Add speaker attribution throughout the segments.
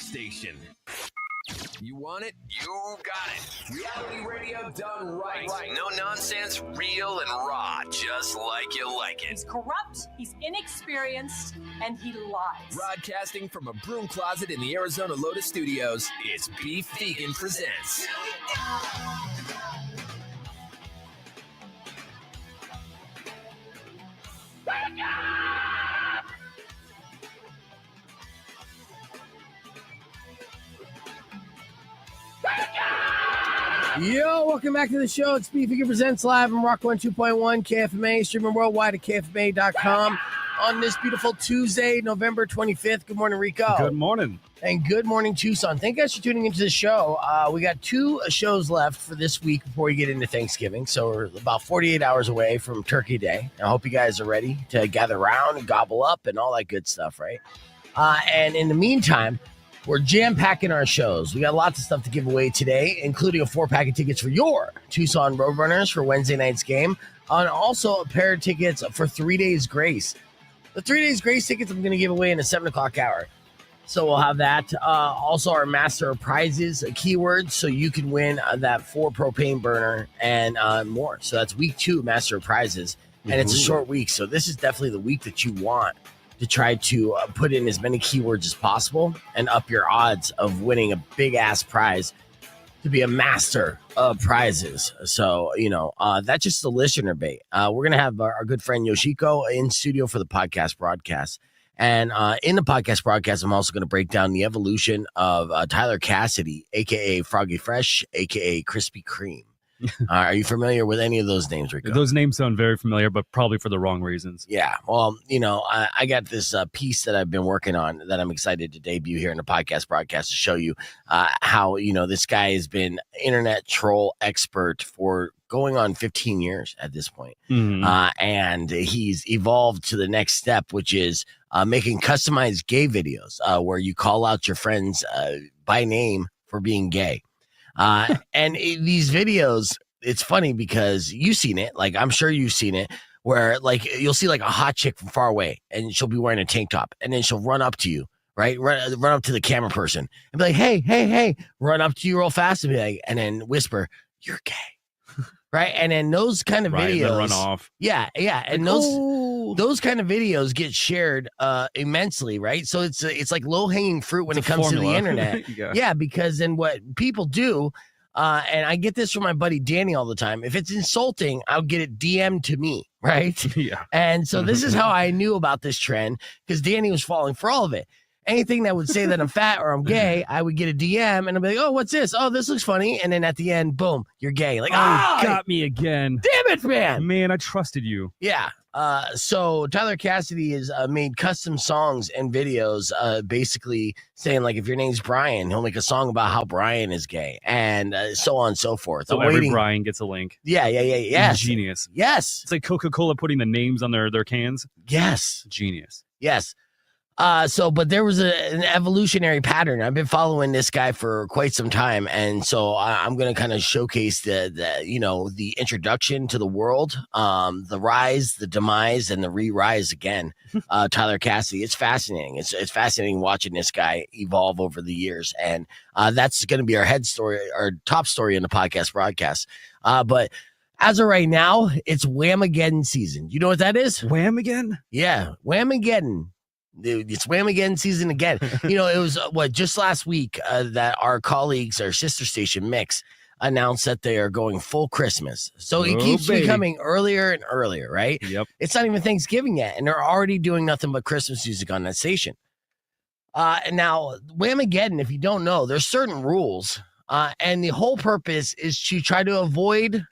Speaker 1: station. You want it? You got it. Reality radio done right. No nonsense, real and raw, just like you like it.
Speaker 2: He's corrupt, he's inexperienced, and he lies.
Speaker 1: Broadcasting from a broom closet in the Arizona Lotus Studios, it's Beef Vegan Presents.
Speaker 3: Yo, welcome back to the show. It's Beef Vegan Presents live on Rock 102.1 KFMA, streaming worldwide at KFMA.com on this beautiful Tuesday, November 25th. Good morning, Rico.
Speaker 4: Good morning.
Speaker 3: And good morning, Tucson. Thank you guys for tuning into the show. We got 2 shows left for this week before we get into Thanksgiving. So we're about 48 hours away from Turkey Day. I hope you guys are ready to gather around and gobble up and all that good stuff, right? And in the meantime, we're jam-packing our shows. We got lots of stuff to give away today, including a 4-pack of tickets for your Tucson Roadrunners for Wednesday night's game, and also a pair of tickets for 3 Days Grace. The 3 Days Grace tickets I'm going to give away in the 7 o'clock hour. So we'll have that. Also, our Master of Prizes keywords, so you can win that 4 propane burner and more. So that's week 2, Master of Prizes, and it's a short week. So this is definitely the week that you want to try to put in as many keywords as possible and up your odds of winning a big-ass prize to be a master of prizes. So, that's just the listener bait. We're going to have our good friend Yoshiko in studio for the podcast broadcast. And in the podcast broadcast, I'm also going to break down the evolution of Tyler Cassidy, a.k.a. Froggy Fresh, a.k.a. Krispy Kreme. Are you familiar with any of those names, Rico?
Speaker 4: Those names sound very familiar, but probably for the wrong reasons.
Speaker 3: Yeah. Well, I got this piece that I've been working on that I'm excited to debut here in the podcast broadcast to show you how, this guy has been internet troll expert for going on 15 years at this point. And he's evolved to the next step, which is making customized gay videos where you call out your friends by name for being gay. And these videos, it's funny because you've seen it. Like, I'm sure you've seen it where you'll see a hot chick from far away and she'll be wearing a tank top and then she'll run up to you, right? Run up to the camera person and be like, hey, run up to you real fast and be like, and then whisper, "You're gay." Right. And then those kind of videos
Speaker 4: run off.
Speaker 3: Yeah. And those kind of videos get shared immensely. Right. So it's like low hanging fruit when it comes to the internet. Yeah. Because then what people do, and I get this from my buddy Danny all the time. If it's insulting, I'll get it DM'd to me. Right.
Speaker 4: Yeah.
Speaker 3: And so this is how I knew about this trend, because Danny was falling for all of it. Anything that would say that I'm fat or I'm gay, I would get a DM and I'd be like, "Oh, what's this? Oh, this looks funny." And then at the end, boom, you're gay. Like,
Speaker 4: got me again.
Speaker 3: Damn it, man.
Speaker 4: Man, I trusted you.
Speaker 3: Yeah. So Tyler Cassidy has made custom songs and videos basically saying, if your name's Brian, he'll make a song about how Brian is gay and so on and so forth.
Speaker 4: So every Brian gets a link.
Speaker 3: Yeah. Yes.
Speaker 4: Genius.
Speaker 3: Yes.
Speaker 4: It's like Coca-Cola putting the names on their cans.
Speaker 3: Yes.
Speaker 4: Genius.
Speaker 3: Yes. But there was an evolutionary pattern. I've been following this guy for quite some time, and so I'm going to kind of showcase the introduction to the world, the rise, the demise, and the re-rise again. Tyler Cassidy. It's fascinating. It's fascinating watching this guy evolve over the years, and that's going to be our head story, our top story in the podcast broadcast. But as of right now, it's Whamaggedon season. You know what that is?
Speaker 4: Whamaggedon?
Speaker 3: Yeah, Whamaggedon. It's Whamaggedon season again. It was just last week that our colleagues, our sister station Mix, announced that they are going full Christmas. So it keeps becoming earlier and earlier, right?
Speaker 4: Yep.
Speaker 3: It's not even Thanksgiving yet, and they're already doing nothing but Christmas music on that station. And now Whamaggedon, if you don't know, there's certain rules, and the whole purpose is to try to avoid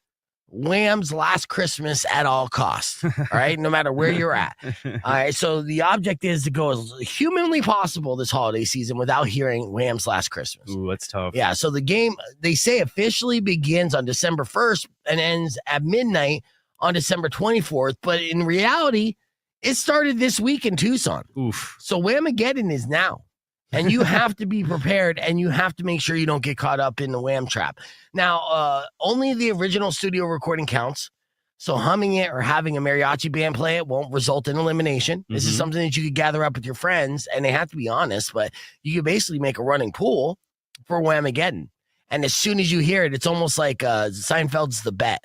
Speaker 3: Wham's Last Christmas at all costs. All right, no matter where you're at. All right, so the object is to go as humanly possible this holiday season without hearing Wham's Last Christmas.
Speaker 4: Ooh, that's tough.
Speaker 3: Yeah, so the game, they say, officially begins on December 1st and ends at midnight on December 24th, but in reality, it started this week in Tucson.
Speaker 4: Oof.
Speaker 3: So Whamaggedon is now. And you have to be prepared, and you have to make sure you don't get caught up in the Wham trap. Now, only the original studio recording counts. So humming it or having a mariachi band play it won't result in elimination. This is something that you could gather up with your friends, and they have to be honest, but you could basically make a running pool for Whamaggedon. And as soon as you hear it, it's almost like Seinfeld's The Bet,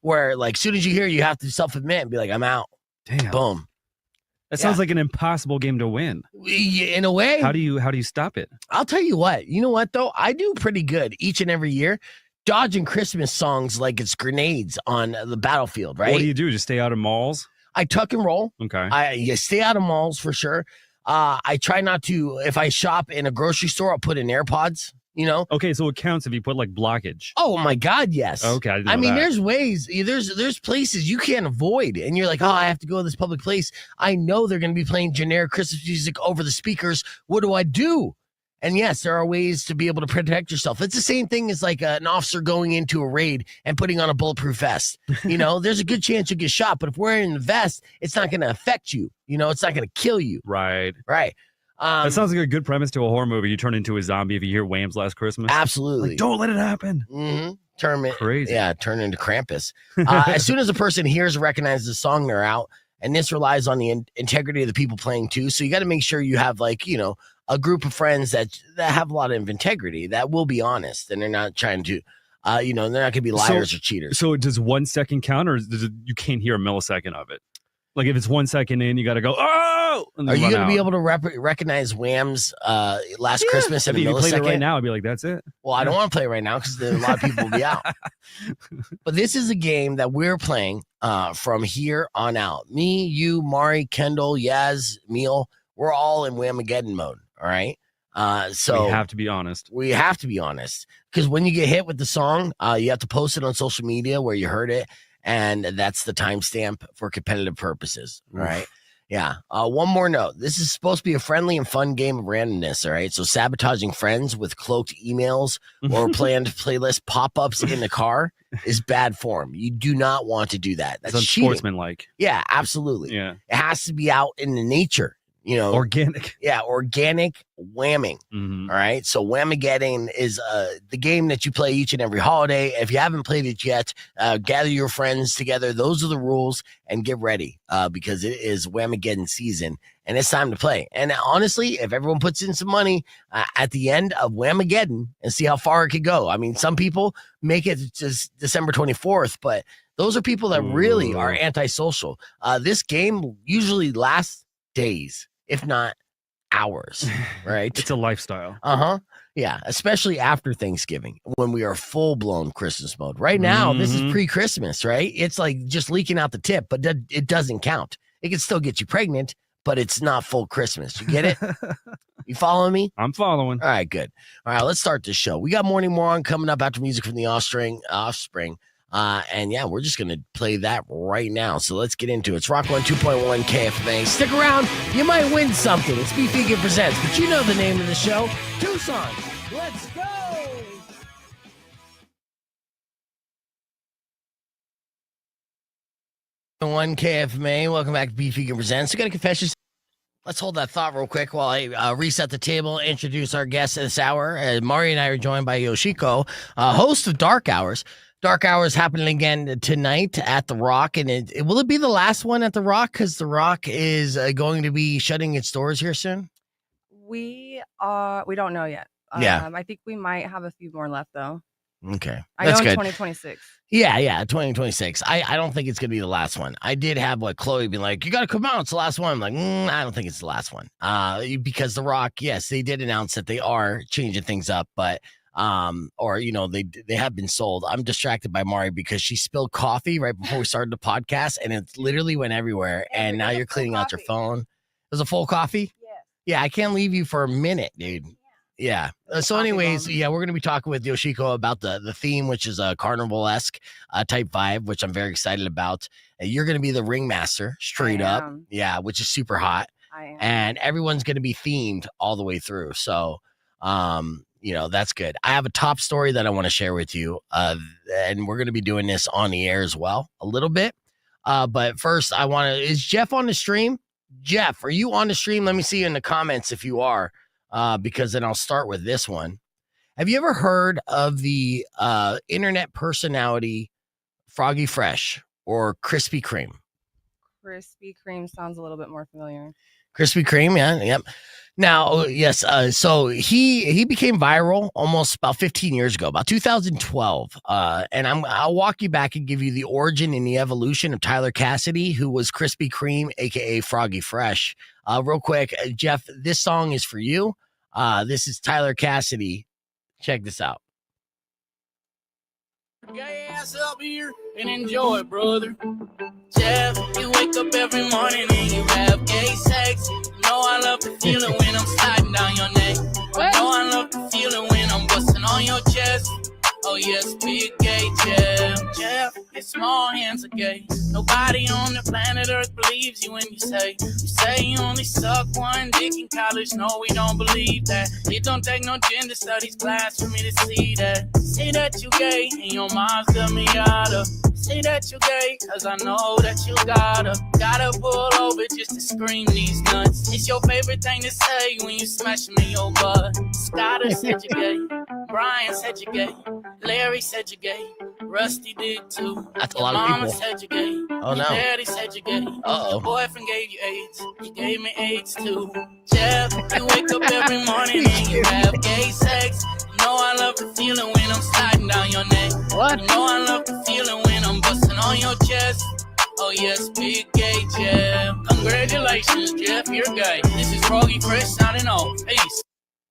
Speaker 3: where like as soon as you hear it, you have to self-admit and be like, I'm out.
Speaker 4: Damn.
Speaker 3: Boom.
Speaker 4: That sounds like an impossible game to win.
Speaker 3: In a way.
Speaker 4: How do you stop it?
Speaker 3: I'll tell you what. You know what, though? I do pretty good each and every year dodging Christmas songs like it's grenades on the battlefield, right?
Speaker 4: What do you do? Just stay out of malls?
Speaker 3: I tuck and roll.
Speaker 4: Okay.
Speaker 3: You stay out of malls for sure. I try not to, if I shop in a grocery store, I'll put in AirPods.
Speaker 4: Okay, so it counts if you put like blockage.
Speaker 3: Oh my God, yes.
Speaker 4: Okay,
Speaker 3: I mean, there's ways, there's places you can't avoid, and you're like, oh, I have to go to this public place. I know they're going to be playing generic Christmas music over the speakers. What do I do? And yes, there are ways to be able to protect yourself. It's the same thing as like an officer going into a raid and putting on a bulletproof vest. There's a good chance you'll get shot, but if wearing the vest, it's not going to affect you. It's not going to kill you.
Speaker 4: Right.
Speaker 3: That
Speaker 4: sounds like a good premise to a horror movie. You turn into a zombie if you hear Wham's Last Christmas.
Speaker 3: Absolutely.
Speaker 4: Like, don't let it happen.
Speaker 3: Crazy. Yeah, turn into Krampus. As soon as a person hears or recognizes the song, they're out. And this relies on the integrity of the people playing too. So you got to make sure you have like, a group of friends that have a lot of integrity, that will be honest. And they're not trying to, they're not going to be liars or cheaters.
Speaker 4: So does 1 second count, or you can't hear a millisecond of it? Like if it's 1 second in, you got to go, oh!
Speaker 3: Are you going to be able to recognize Wham's Last Christmas in a millisecond?
Speaker 4: If you played it right now, I'd be like, that's it.
Speaker 3: Well, I don't want to play it right now because a lot of people will be out. But this is a game that we're playing from here on out. Me, you, Mari, Kendall, Yaz, Meal, we're all in Whamaggedon mode. All right. So
Speaker 4: we have to be honest.
Speaker 3: We have to be honest, because when you get hit with the song, you have to post it on social media where you heard it. And that's the timestamp for competitive purposes. All right. Yeah. One more note. This is supposed to be a friendly and fun game of randomness. All right. So sabotaging friends with cloaked emails or planned playlist pop-ups in the car is bad form. You do not want to do that. That's cheating.
Speaker 4: Unsportsmanlike.
Speaker 3: Yeah, absolutely.
Speaker 4: Yeah.
Speaker 3: It has to be out in the nature.
Speaker 4: Organic.
Speaker 3: Yeah, organic whamming. All right. So Whamaggedon is the game that you play each and every holiday. If you haven't played it yet, gather your friends together. Those are the rules, and get ready because it is Whamaggedon season and it's time to play. And honestly, if everyone puts in some money at the end of Whamaggedon and see how far it could go. I mean, some people make it just December 24th, but those are people that really are antisocial. This game usually lasts days, if not hours, right?
Speaker 4: It's a lifestyle.
Speaker 3: Yeah, especially after Thanksgiving when we are full-blown Christmas mode. Right now, this is pre-Christmas, right? It's like just leaking out the tip, but it doesn't count. It can still get you pregnant, but it's not full Christmas. You get it? You following me?
Speaker 4: I'm following.
Speaker 3: All right, good. All right, let's start this show. We got Morning Moron coming up after music from the Offspring. And yeah, we're just going to play that right now. So let's get into it. It's Rock 102.1 KFMA. Stick around. You might win something. It's Beef Vegan Presents, but you know the name of the show, Tucson. Let's go. One KFMA. Welcome back to Beef Vegan Presents. I got a confession. Let's hold that thought real quick while I reset the table, introduce our guests this hour. Mari and I are joined by Yoshiko, host of Dark Hours. Dark Hours happening again tonight at The Rock, and will it be the last one at The Rock? Because The Rock is going to be shutting its doors here soon.
Speaker 5: We don't know yet.
Speaker 3: Yeah.
Speaker 5: I think we might have a few more left though.
Speaker 3: Okay.
Speaker 5: I know in
Speaker 3: good.
Speaker 5: 2026.
Speaker 3: Yeah, 2026. I don't think it's going to be the last one. I did have Chloe be like, you got to come out. It's the last one. I'm like, I don't think it's the last one. Because The Rock, yes, they did announce that they are changing things up, but they have been sold. I'm distracted by Mari because she spilled coffee right before we started the podcast, and it literally went everywhere. And now you're cleaning out your phone. It was a full coffee? Yeah, I can't leave you for a minute, dude. Yeah. So anyways, we're going to be talking with Yoshiko about the theme, which is a carnival-esque type vibe, which I'm very excited about. You're going to be the ringmaster straight up. Yeah, which is super hot.
Speaker 5: I am.
Speaker 3: And everyone's going to be themed all the way through. So, that's good. I have a top story that I want to share with you. And we're going to be doing this on the air as well a little bit. But first is Jeff on the stream? Jeff, are you on the stream? Let me see you in the comments if you are. Because then I'll start with this one. Have you ever heard of the internet personality Froggy Fresh or Krispy Kreme?
Speaker 5: Krispy Kreme sounds a little bit more familiar.
Speaker 3: Krispy Kreme, yeah, yep. Now, yes, so he became viral almost about 15 years ago, about 2012. And I'll walk you back and give you the origin and the evolution of Tyler Cassidy, who was Krispy Kreme, aka Froggy Fresh. Real quick, Jeff, this song is for you. This is Tyler Cassidy. Check this out.
Speaker 6: Get your ass up here and enjoy, brother. Jeff, you wake up every morning and you have gay sex. You know I love the feeling when I'm sliding down your neck. You know I love the feeling when I'm busting on your chest. Oh yes, big gay Jeff. Jeff, your small hands are gay. Nobody on the planet Earth believes you when you say you only suck one dick in college. No, we don't believe that. It don't take no gender studies class for me to see that. Say that you gay and your mom's the Miata. Say that you gay, cause I know that you gotta pull over just to scream these nuts. It's your favorite thing to say when you smash me your butt. Scotter said you gay, Brian said you gay, Larry said you gay, Rusty did too.
Speaker 3: That's a
Speaker 6: Your
Speaker 3: lot of
Speaker 6: mama
Speaker 3: people.
Speaker 6: said you gay,
Speaker 3: Oh, no.
Speaker 6: Your daddy said you gay,
Speaker 3: Uh-oh.
Speaker 6: Your boyfriend gave you AIDS, he gave me AIDS too. Jeff, you wake up every morning and you have gay sex. You know I love the feeling when I'm sliding down your neck.
Speaker 3: What?
Speaker 6: You know I love the feeling when I'm busting on your chest. Oh yes, big gay Jeff. Congratulations, Jeff, you're gay. This is Froggy Fresh signing off. Peace.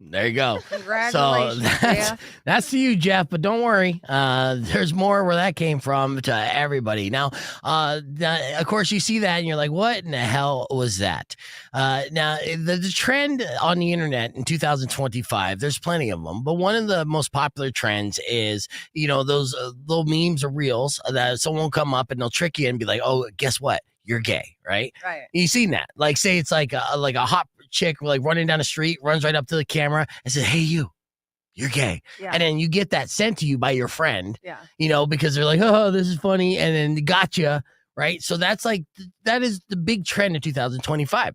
Speaker 3: There you go.
Speaker 5: Congratulations,
Speaker 3: So that's to you, Jeff. But don't worry, there's more where that came from to everybody. Now, of course, you see that and you're like, "What in the hell was that?" Now, the trend on the internet in 2025, there's plenty of them, but one of the most popular trends is, those little memes or reels that someone will come up and they'll trick you and be like, "Oh, guess what? You're gay," right?
Speaker 5: Right.
Speaker 3: You seen that? Like, say it's like a hot chick like running down the street, runs right up to the camera and says, "Hey, you're gay."
Speaker 5: Yeah.
Speaker 3: And then you get that sent to you by your friend,
Speaker 5: Yeah.
Speaker 3: because they're like, "Oh, this is funny." And then gotcha, right? So that is the big trend of 2025.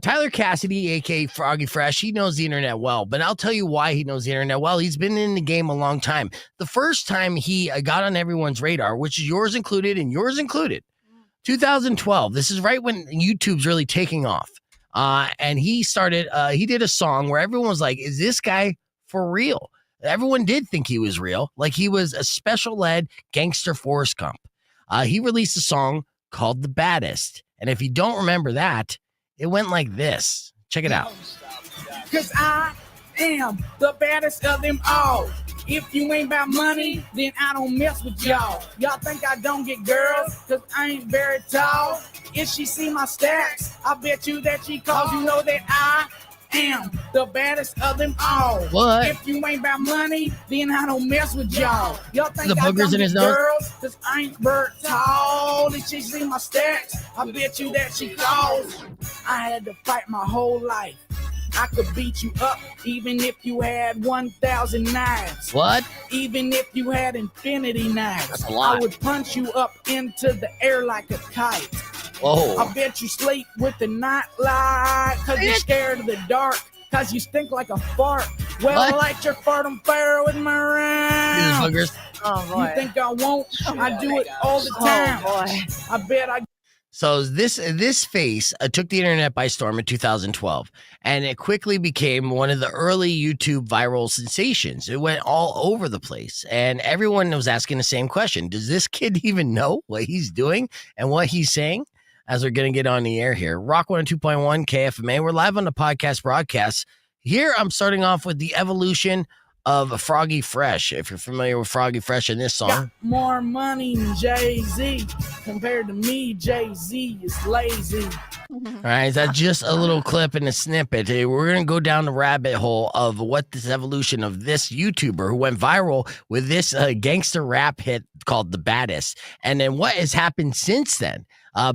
Speaker 3: Tyler Cassidy, aka Froggy Fresh, he knows the internet well, but I'll tell you why he knows the internet well. He's been in the game a long time. The first time he got on everyone's radar, which is yours included, 2012. This is right when YouTube's really taking off. And he did a song where everyone was like, "Is this guy for real?" Everyone did think he was real. Like he was a special ed gangster Forrest Gump. He released a song called The Baddest. And if you don't remember that, it went like this. Check it out.
Speaker 6: Cause I am the baddest of them all. If you ain't about money, then I don't mess with y'all. Y'all think I don't get girls, cause I ain't very tall. If she see my stats, I bet you that she calls. You know that I am the baddest of them all.
Speaker 3: What?
Speaker 6: If you ain't about money, then I don't mess with y'all. Y'all think
Speaker 3: The
Speaker 6: I
Speaker 3: boogers
Speaker 6: don't
Speaker 3: in his
Speaker 6: get
Speaker 3: nose?
Speaker 6: girls, cause I ain't very tall. If she see my stats, I bet you that she calls. I had to fight my whole life. I could beat you up even if you had 1,000 knives.
Speaker 3: What?
Speaker 6: Even if you had infinity knives.
Speaker 3: That's a lot.
Speaker 6: I would punch you up into the air like a kite.
Speaker 3: Whoa.
Speaker 6: I bet you sleep with the night light cause you're scared of the dark. Cause you stink like a fart. Well,
Speaker 3: What?
Speaker 6: I like your fart on fire with my
Speaker 3: These
Speaker 6: round.
Speaker 3: boogers.
Speaker 5: Oh boy.
Speaker 6: You think I won't? I do it all the time.
Speaker 5: Oh boy.
Speaker 6: I bet I
Speaker 3: So this face took the internet by storm in 2012, and it quickly became one of the early YouTube viral sensations. It went all over the place, and everyone was asking the same question. Does this kid even know what he's doing and what he's saying? As we're going to get on the air here. Rock 102.1 KFMA. We're live on the podcast broadcast. Here, I'm starting off with the evolution of Froggy Fresh. If you're familiar with Froggy Fresh in this song.
Speaker 6: got more money than Jay-Z. Compared to me, Jay-Z is lazy.
Speaker 3: All right, that's just a little clip and a snippet. We're going to go down the rabbit hole of what this evolution of this YouTuber who went viral with this gangster rap hit called The Baddest. And then what has happened since then?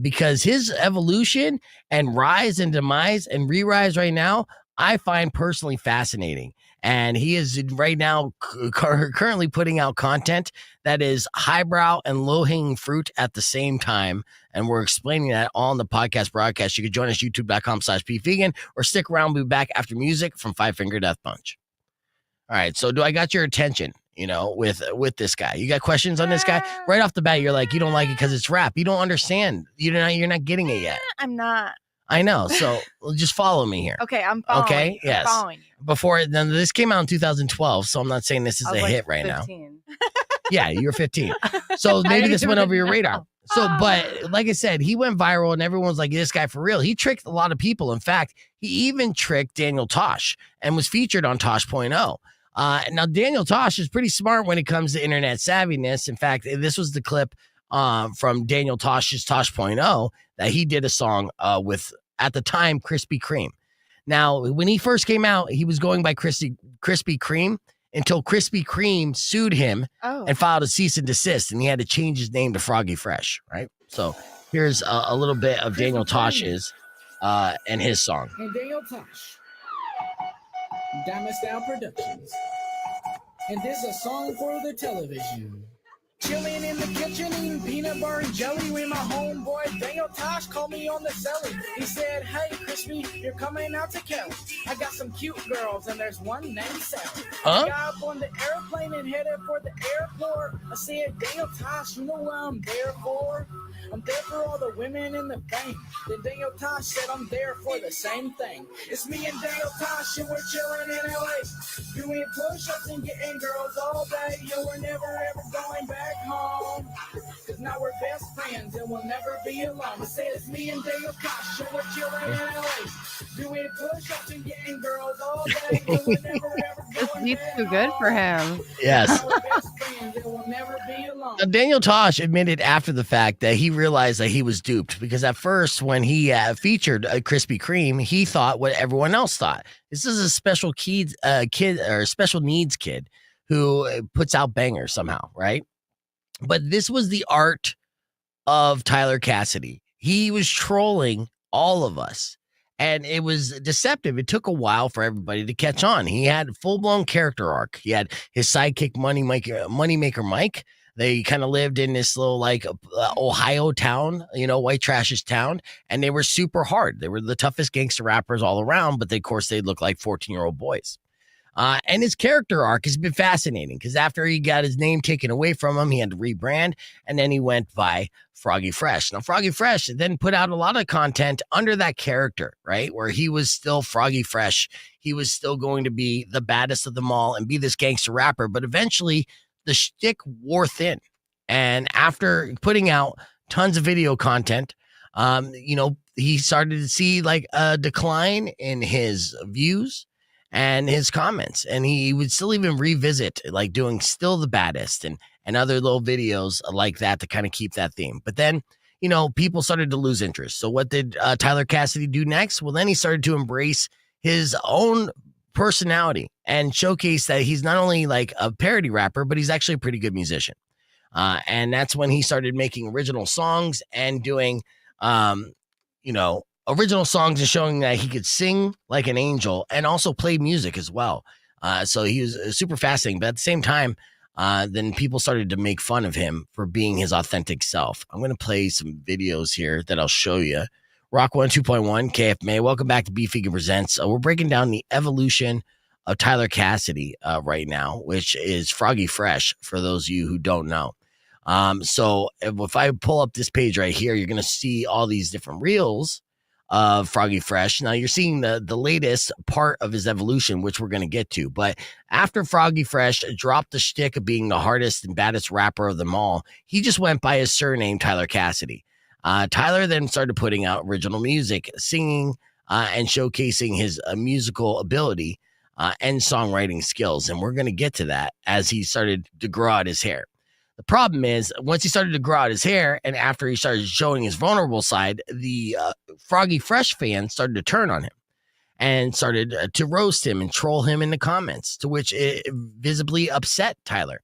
Speaker 3: Because his evolution and rise and demise and re-rise right now, I find personally fascinating. And he is right now currently putting out content that is highbrow and low-hanging fruit at the same time. And we're explaining that all in the podcast broadcast. You can join us, youtube.com/PVegan, or stick around. We'll be back after music from Five Finger Death Punch. All right, so do I got your attention? with this guy. You got questions on this guy? Right off the bat, you're like, you don't like it because it's rap. You don't understand. You're not getting it yet.
Speaker 5: I'm not.
Speaker 3: I know. So just follow me here.
Speaker 5: Okay, I'm following.
Speaker 3: Okay,
Speaker 5: I'm
Speaker 3: yes.
Speaker 5: following you.
Speaker 3: Before then, this came out in 2012, so I'm not saying this is
Speaker 5: I was
Speaker 3: a
Speaker 5: like
Speaker 3: hit right
Speaker 5: 15.
Speaker 3: now. Yeah, you were 15. So maybe this went over your radar. So, but like I said, he went viral and everyone's like, this guy for real. He tricked a lot of people. In fact, he even tricked Daniel Tosh and was featured on Tosh.0. Now, Daniel Tosh is pretty smart when it comes to internet savviness. In fact, this was the clip from Daniel Tosh's Tosh.0 that he did a song with, at the time, Krispy Kreme. Now, when he first came out, he was going by Krispy Kreme until Krispy Kreme sued him and filed a cease and desist, and he had to change his name to Froggy Fresh, right? So here's a little bit of Daniel Tosh's and his song.
Speaker 6: And Daniel Tosh, Diamond Style Productions. And this is a song for the television. Chilling in the kitchen, eating peanut butter and jelly when my homeboy Daniel Tosh called me on the celly. He said, hey, Crispy, you're coming out to Cali. I got some cute girls, and there's one named Sally. I got up on the airplane and headed for the airport. I said, Daniel Tosh, you know what I'm there for? I'm there for all the women in the fame. Then Daniel Tosh said, I'm there for the same thing. It's me and Daniel Tosh, and we're chilling in LA. Doing push-ups and getting girls all day. Yo, we're never ever going back home. Cause now we're best friends and we'll never be alone. I said it's me and Daniel Tosh, and we're chilling in LA. Doing push-ups and getting girls all day. Yo, we're never ever
Speaker 5: This
Speaker 6: going
Speaker 5: beat's
Speaker 6: back
Speaker 5: too good for
Speaker 6: home.
Speaker 5: him.
Speaker 3: Yes.
Speaker 6: Now we're best friends and we'll never be alone.
Speaker 3: Now, Daniel Tosh admitted after the fact that he realized that he was duped because at first, when he featured Krispy Kreme, he thought what everyone else thought. This is a special kid or special needs kid who puts out bangers somehow, right? But this was the art of Tyler Cassidy. He was trolling all of us, and it was deceptive. It took a while for everybody to catch on. He had full-blown character arc. He had his sidekick Moneymaker Mike. They kind of lived in this little Ohio town, white trash's town, and they were super hard. They were the toughest gangster rappers all around, but of course they looked like 14-year-old boys. And his character arc has been fascinating because after he got his name taken away from him, he had to rebrand, and then he went by Froggy Fresh. Now, Froggy Fresh then put out a lot of content under that character, right, where he was still Froggy Fresh. He was still going to be the baddest of them all and be this gangster rapper, but eventually the shtick wore thin. And after putting out tons of video content, he started to see a decline in his views and his comments. And he would still even revisit doing Still the Baddest and other little videos like that to kind of keep that theme. But then, people started to lose interest. So what did Tyler Cassidy do next? Well, then he started to embrace his own personality and showcase that he's not only a parody rapper, but he's actually a pretty good musician. And that's when he started making original songs and doing, original songs and showing that he could sing like an angel and also play music as well. So he was super fascinating. But at the same time, then people started to make fun of him for being his authentic self. I'm going to play some videos here that I'll show you. Rock 102.1 KFMA. Welcome back to Beefegan Presents. We're breaking down the evolution of Tyler Cassidy right now, which is Froggy Fresh, for those of you who don't know. So if I pull up this page right here, you're going to see all these different reels of Froggy Fresh. Now you're seeing the latest part of his evolution, which we're going to get to. But after Froggy Fresh dropped the shtick of being the hardest and baddest rapper of them all, he just went by his surname, Tyler Cassidy. Tyler then started putting out original music, singing, and showcasing his musical ability and songwriting skills. And we're going to get to that as he started to grow out his hair. The problem is, once he started to grow out his hair and after he started showing his vulnerable side, the Froggy Fresh fans started to turn on him and started to roast him and troll him in the comments, to which it visibly upset Tyler.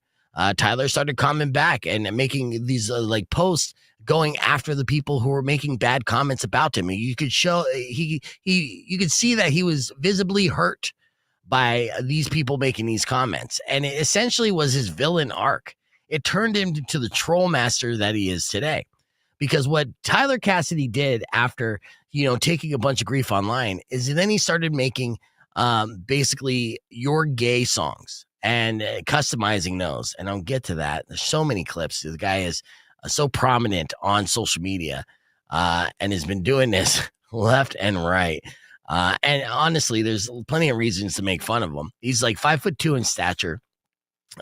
Speaker 3: Tyler started commenting back and making these posts going after the people who were making bad comments about him. And you could you could see that he was visibly hurt by these people making these comments. And it essentially was his villain arc. It turned him to the troll master that he is today. Because what Tyler Cassidy did after, taking a bunch of grief online is then he started making basically You're Gay songs. and customizing those. And I'll get to that. There's so many clips. The guy is so prominent on social media and has been doing this left and right. And honestly, there's plenty of reasons to make fun of him. He's like 5'2" in stature.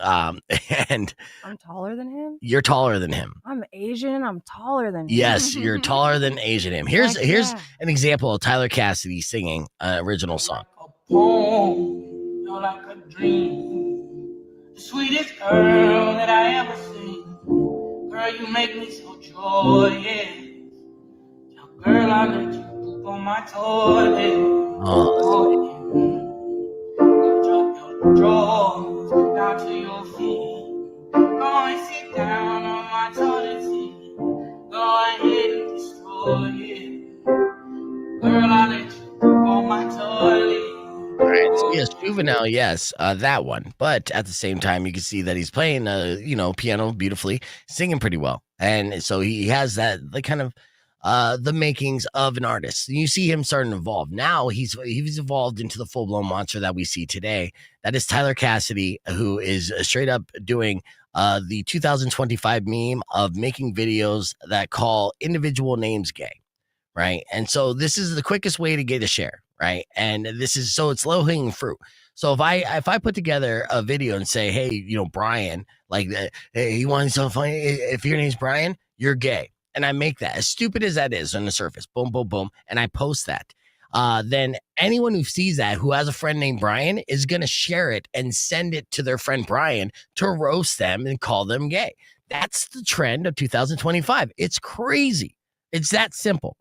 Speaker 3: And
Speaker 5: I'm taller than him.
Speaker 3: you're taller than him.
Speaker 5: I'm Asian. I'm taller than him.
Speaker 3: Yes, you're taller than Asian him. Here's
Speaker 5: Heck yeah.
Speaker 3: an example of Tyler Cassidy singing an original song.
Speaker 6: You're like a dream, the sweetest girl that I ever seen. Girl, you make me so joyous. Girl, I let you poop on my toilet. Drop your drawers down to your feet. Go and sit down on my toilet seat. Go ahead and destroy it. Girl, I let you poop on my toilet.
Speaker 3: All right, so yes, Juvenile, yes, that one. But at the same time, you can see that he's playing, piano beautifully, singing pretty well, and so he has that like kind of the makings of an artist. You see him starting to evolve. Now he's evolved into the full blown monster that we see today. That is Tyler Cassidy, who is straight up doing the 2025 meme of making videos that call individual names gay, right? And so this is the quickest way to get a share. Right. And it's low hanging fruit. So if I put together a video and say, hey, Brian, like, hey, you want something funny? If your name's Brian, you're gay. And I make that, as stupid as that is on the surface, boom, boom, boom. And I post that. Then anyone who sees that, who has a friend named Brian, is going to share it and send it to their friend Brian to roast them and call them gay. That's the trend of 2025. It's crazy. It's that simple.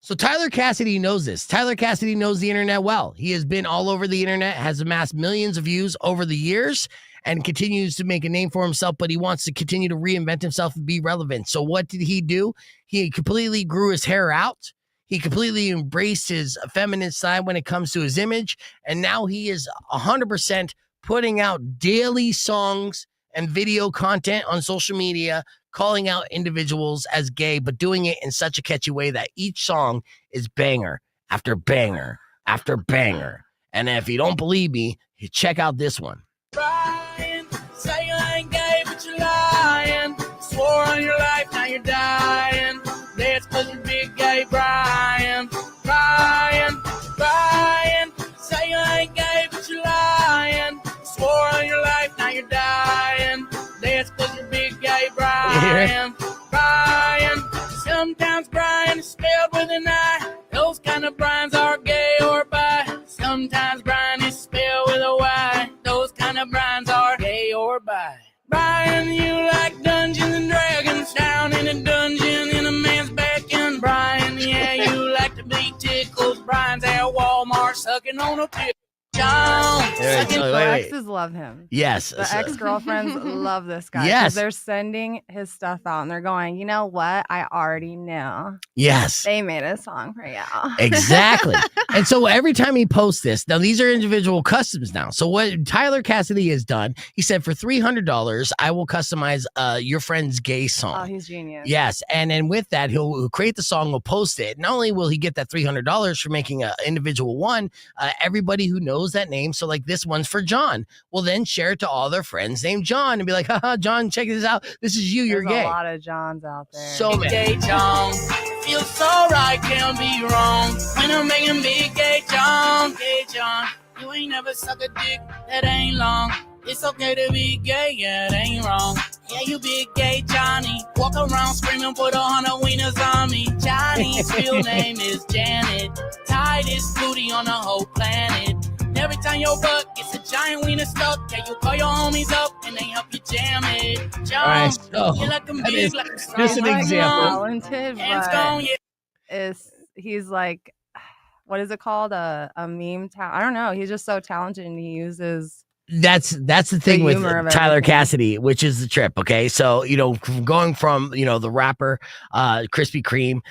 Speaker 3: So Tyler Cassidy knows this. Tyler Cassidy knows the internet well. He has been all over the internet, has amassed millions of views over the years, and continues to make a name for himself, but he wants to continue to reinvent himself and be relevant. So what did he do? He completely grew his hair out. He completely embraced his feminine side when it comes to his image, and now he is 100% putting out daily songs and video content on social media, calling out individuals as gay, but doing it in such a catchy way that each song is banger after banger after banger. And if you don't believe me, you check out this one.
Speaker 6: Brian, say you ain't gay, but you're lying. Swore on your life, now you're dying. That's cause you're big gay, Brian. Brian, say you ain't gay, but you're lying. Swore on your life, now you're dying. That's cause you're big gay, Brian. Brian, sometimes Brian is spelled with an I. Those kind of Brians are gay or bi. Sometimes Brian is spelled with a Y. Those kind of Brians are gay or bi. Brian, you like Dungeons and Dragons, down in a dungeon in a man's back end. Brian, yeah, you like to be tickled. Brian's at Walmart sucking on a pickle. John,
Speaker 5: The exes love him.
Speaker 3: Yes.
Speaker 5: The ex-girlfriends love this guy.
Speaker 3: Yes.
Speaker 5: They're sending his stuff out and they're going, you know what? I already knew.
Speaker 3: Yes.
Speaker 5: They made a song for you.
Speaker 3: Exactly. And so every time he posts this, now these are individual customs now. So what Tyler Cassidy has done, he said for $300, I will customize your friend's gay song.
Speaker 5: Oh, he's genius.
Speaker 3: Yes. And then with that, he'll create the song, he'll post it. Not only will he get that $300 for making an individual one, everybody who knows that name, so like this one's for John, will then share it to all their friends named John and be like, haha, John, check this out. This is you. You're
Speaker 5: There's
Speaker 3: gay.
Speaker 5: a lot of Johns out there.
Speaker 3: So many.
Speaker 6: Gay John, feels so right, can't be wrong. When I'm making big gay John, you ain't never suck a dick that ain't long. It's okay to be gay, yeah, it ain't wrong. Yeah, you big gay Johnny, walk around screaming, put 100 wieners on me. Johnny's real name is Janet, tightest booty on the whole planet. Every time your butt gets a giant wiener stuck, yeah, you call your homies up and they help you jam it. John,
Speaker 3: All right, so
Speaker 6: you like them
Speaker 3: that
Speaker 6: big,
Speaker 3: is
Speaker 6: like a strong
Speaker 3: just an
Speaker 6: like
Speaker 3: example.
Speaker 6: mom.
Speaker 5: Talented,
Speaker 6: Hands
Speaker 5: but
Speaker 6: gone, yeah.
Speaker 5: he's like, what is it called? A meme I don't know. He's just so talented and he uses
Speaker 3: That's the thing with
Speaker 5: humor of
Speaker 3: Tyler
Speaker 5: everything.
Speaker 3: Cassidy, which is the trip. Okay. So, going from, the rapper, Krispy Kreme,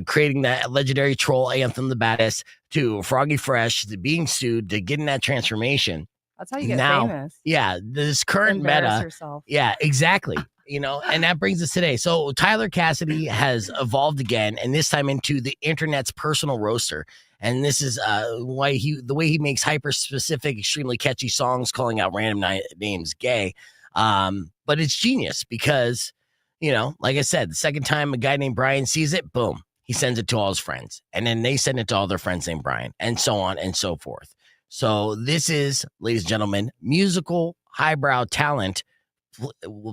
Speaker 3: creating that legendary troll Anthem, the baddest, to Froggy Fresh, to being sued, to getting that transformation.
Speaker 5: That's how you get
Speaker 3: Now,
Speaker 5: famous.
Speaker 3: Yeah. This current
Speaker 5: Embarrass
Speaker 3: meta.
Speaker 5: yourself.
Speaker 3: Yeah, exactly. And that brings us today. So Tyler Cassidy has evolved again, and this time into the internet's personal roaster. And this is why the way he makes hyper specific, extremely catchy songs calling out random names gay. But it's genius because, like I said, the second time a guy named Brian sees it, boom, he sends it to all his friends. And then they send it to all their friends named Brian, and so on and so forth. So this is, ladies and gentlemen, musical highbrow talent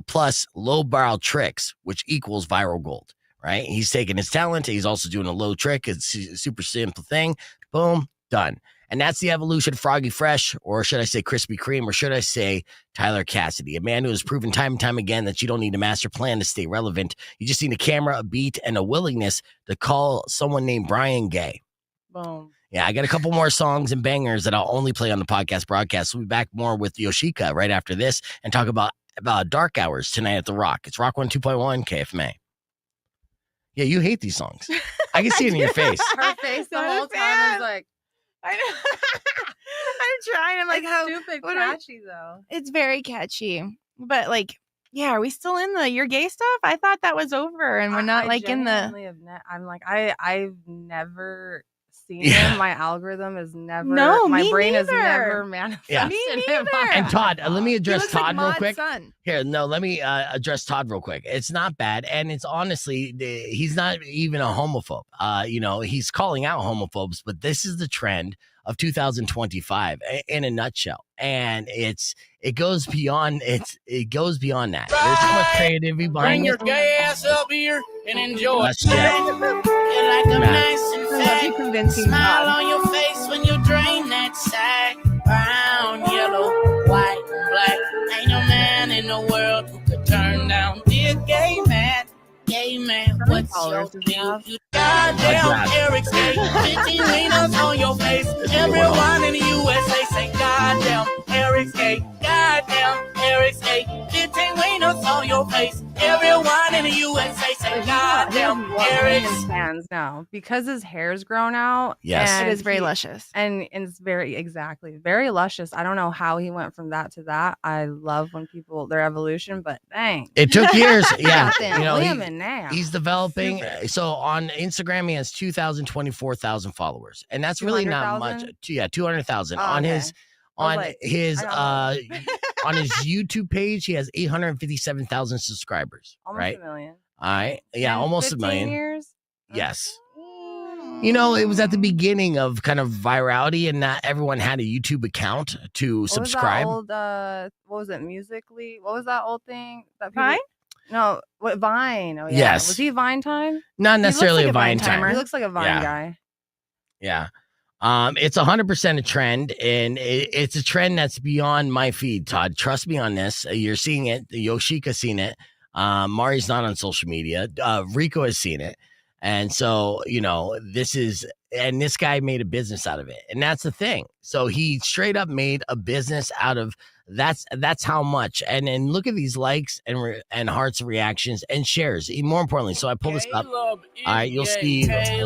Speaker 3: plus lowbrow tricks, which equals viral gold, right? He's taking his talent. He's also doing a low trick. It's a super simple thing. Boom, done. And that's the evolution of Froggy Fresh, or should I say Krispy Kreme, or should I say Tyler Cassidy, a man who has proven time and time again that you don't need a master plan to stay relevant. You just need a camera, a beat, and a willingness to call someone named Brian gay.
Speaker 5: Boom.
Speaker 3: Yeah, I got a couple more songs and bangers that I'll only play on the podcast broadcast. We'll be back more with Yoshiko right after this and talk about Dark Hours tonight at the Rock. It's Rock 102.1 KFMA. Yeah, you hate these songs. I can see it in your face.
Speaker 5: Her face the whole time is like,
Speaker 7: I know. I'm trying. I'm like,
Speaker 5: it's
Speaker 7: how
Speaker 5: stupid
Speaker 7: what
Speaker 5: catchy though.
Speaker 7: It's very catchy. But like, yeah, are we still in the you're gay stuff? I thought that was over and we're not like in the
Speaker 5: I'm like, I've never seen
Speaker 3: Yeah.
Speaker 5: him. My algorithm is never
Speaker 7: No,
Speaker 5: my
Speaker 7: me
Speaker 5: brain has
Speaker 7: neither.
Speaker 5: never manifested
Speaker 3: Yeah.
Speaker 7: Me
Speaker 5: him.
Speaker 7: neither.
Speaker 3: And Todd, let me
Speaker 7: He
Speaker 3: address
Speaker 7: looks like
Speaker 3: Todd real
Speaker 7: Maud's
Speaker 3: quick.
Speaker 7: son.
Speaker 3: Here, no, let me address Todd real quick. It's not bad, and it's honestly, he's not even a homophobe. He's calling out homophobes, but this is the trend of 2025 in a nutshell, and it goes beyond that. There's so much creativity
Speaker 6: Bring
Speaker 3: behind
Speaker 6: your
Speaker 3: it.
Speaker 6: gay ass up here and enjoy.
Speaker 3: That's it.
Speaker 6: You're like a
Speaker 3: Matt.
Speaker 6: nice and
Speaker 5: I love
Speaker 6: fat
Speaker 5: you convincing
Speaker 6: smile
Speaker 5: Todd.
Speaker 6: on your face when you drain that sack. Brown, yellow, white, and black. Ain't no man in the world who could turn down the gay man. Gay man,
Speaker 5: How many
Speaker 6: what's your
Speaker 5: followers does he have?
Speaker 6: deal? You goddamn Eric's gay. 15 wieners on your face. Everyone in the USA say goddamn Eric's gay. Goddamn Eric's gay. 15 wieners on your face. Everyone in the USA say goddamn Eric's.
Speaker 5: Fans now because his hair's grown out.
Speaker 3: Yes.
Speaker 5: and
Speaker 7: It is very
Speaker 5: he-
Speaker 7: luscious.
Speaker 5: and it's very luscious. I don't know how he went from that to that. I love when people their evolution, but dang,
Speaker 3: It took years. Yeah,
Speaker 5: Goddamn women now.
Speaker 3: he's developing. So on Instagram, he has 24,000 followers, and that's really not much.
Speaker 5: 200,000?
Speaker 3: 200,000
Speaker 5: Oh,
Speaker 3: on
Speaker 5: okay.
Speaker 3: his
Speaker 5: I was
Speaker 3: on
Speaker 5: like,
Speaker 3: his
Speaker 5: I
Speaker 3: on his YouTube page. He has 857,000 subscribers.
Speaker 5: almost
Speaker 3: right?
Speaker 5: a million.
Speaker 3: All right. Yeah,
Speaker 5: In
Speaker 3: almost a
Speaker 5: 15
Speaker 3: million.
Speaker 5: years.
Speaker 3: Yes.
Speaker 5: Mm.
Speaker 3: It was at the beginning of kind of virality, and not everyone had a YouTube account to
Speaker 5: What
Speaker 3: subscribe.
Speaker 5: Was that old, what was it? Musically? What was that old thing? That people,
Speaker 7: Vine?
Speaker 5: No, what Vine? Oh yeah.
Speaker 3: Yes.
Speaker 5: Was he Vine time?
Speaker 3: Not necessarily
Speaker 7: like
Speaker 3: a
Speaker 7: a
Speaker 3: Vine
Speaker 7: Vine
Speaker 3: timer.
Speaker 7: timer.
Speaker 5: He looks like a Vine
Speaker 3: Yeah.
Speaker 5: guy.
Speaker 3: Yeah. It's 100% a trend, and it's a trend that's beyond my feed, Todd. Trust me on this. You're seeing it. Yoshika's seen it. Mari's not on social media. Rico has seen it. And so, this guy made a business out of it. And that's the thing. So he straight up made a business out of that's how much. And then look at these likes and hearts, reactions, and shares. More importantly, so I pull this up.
Speaker 6: All
Speaker 3: right, you'll see- I guess
Speaker 5: He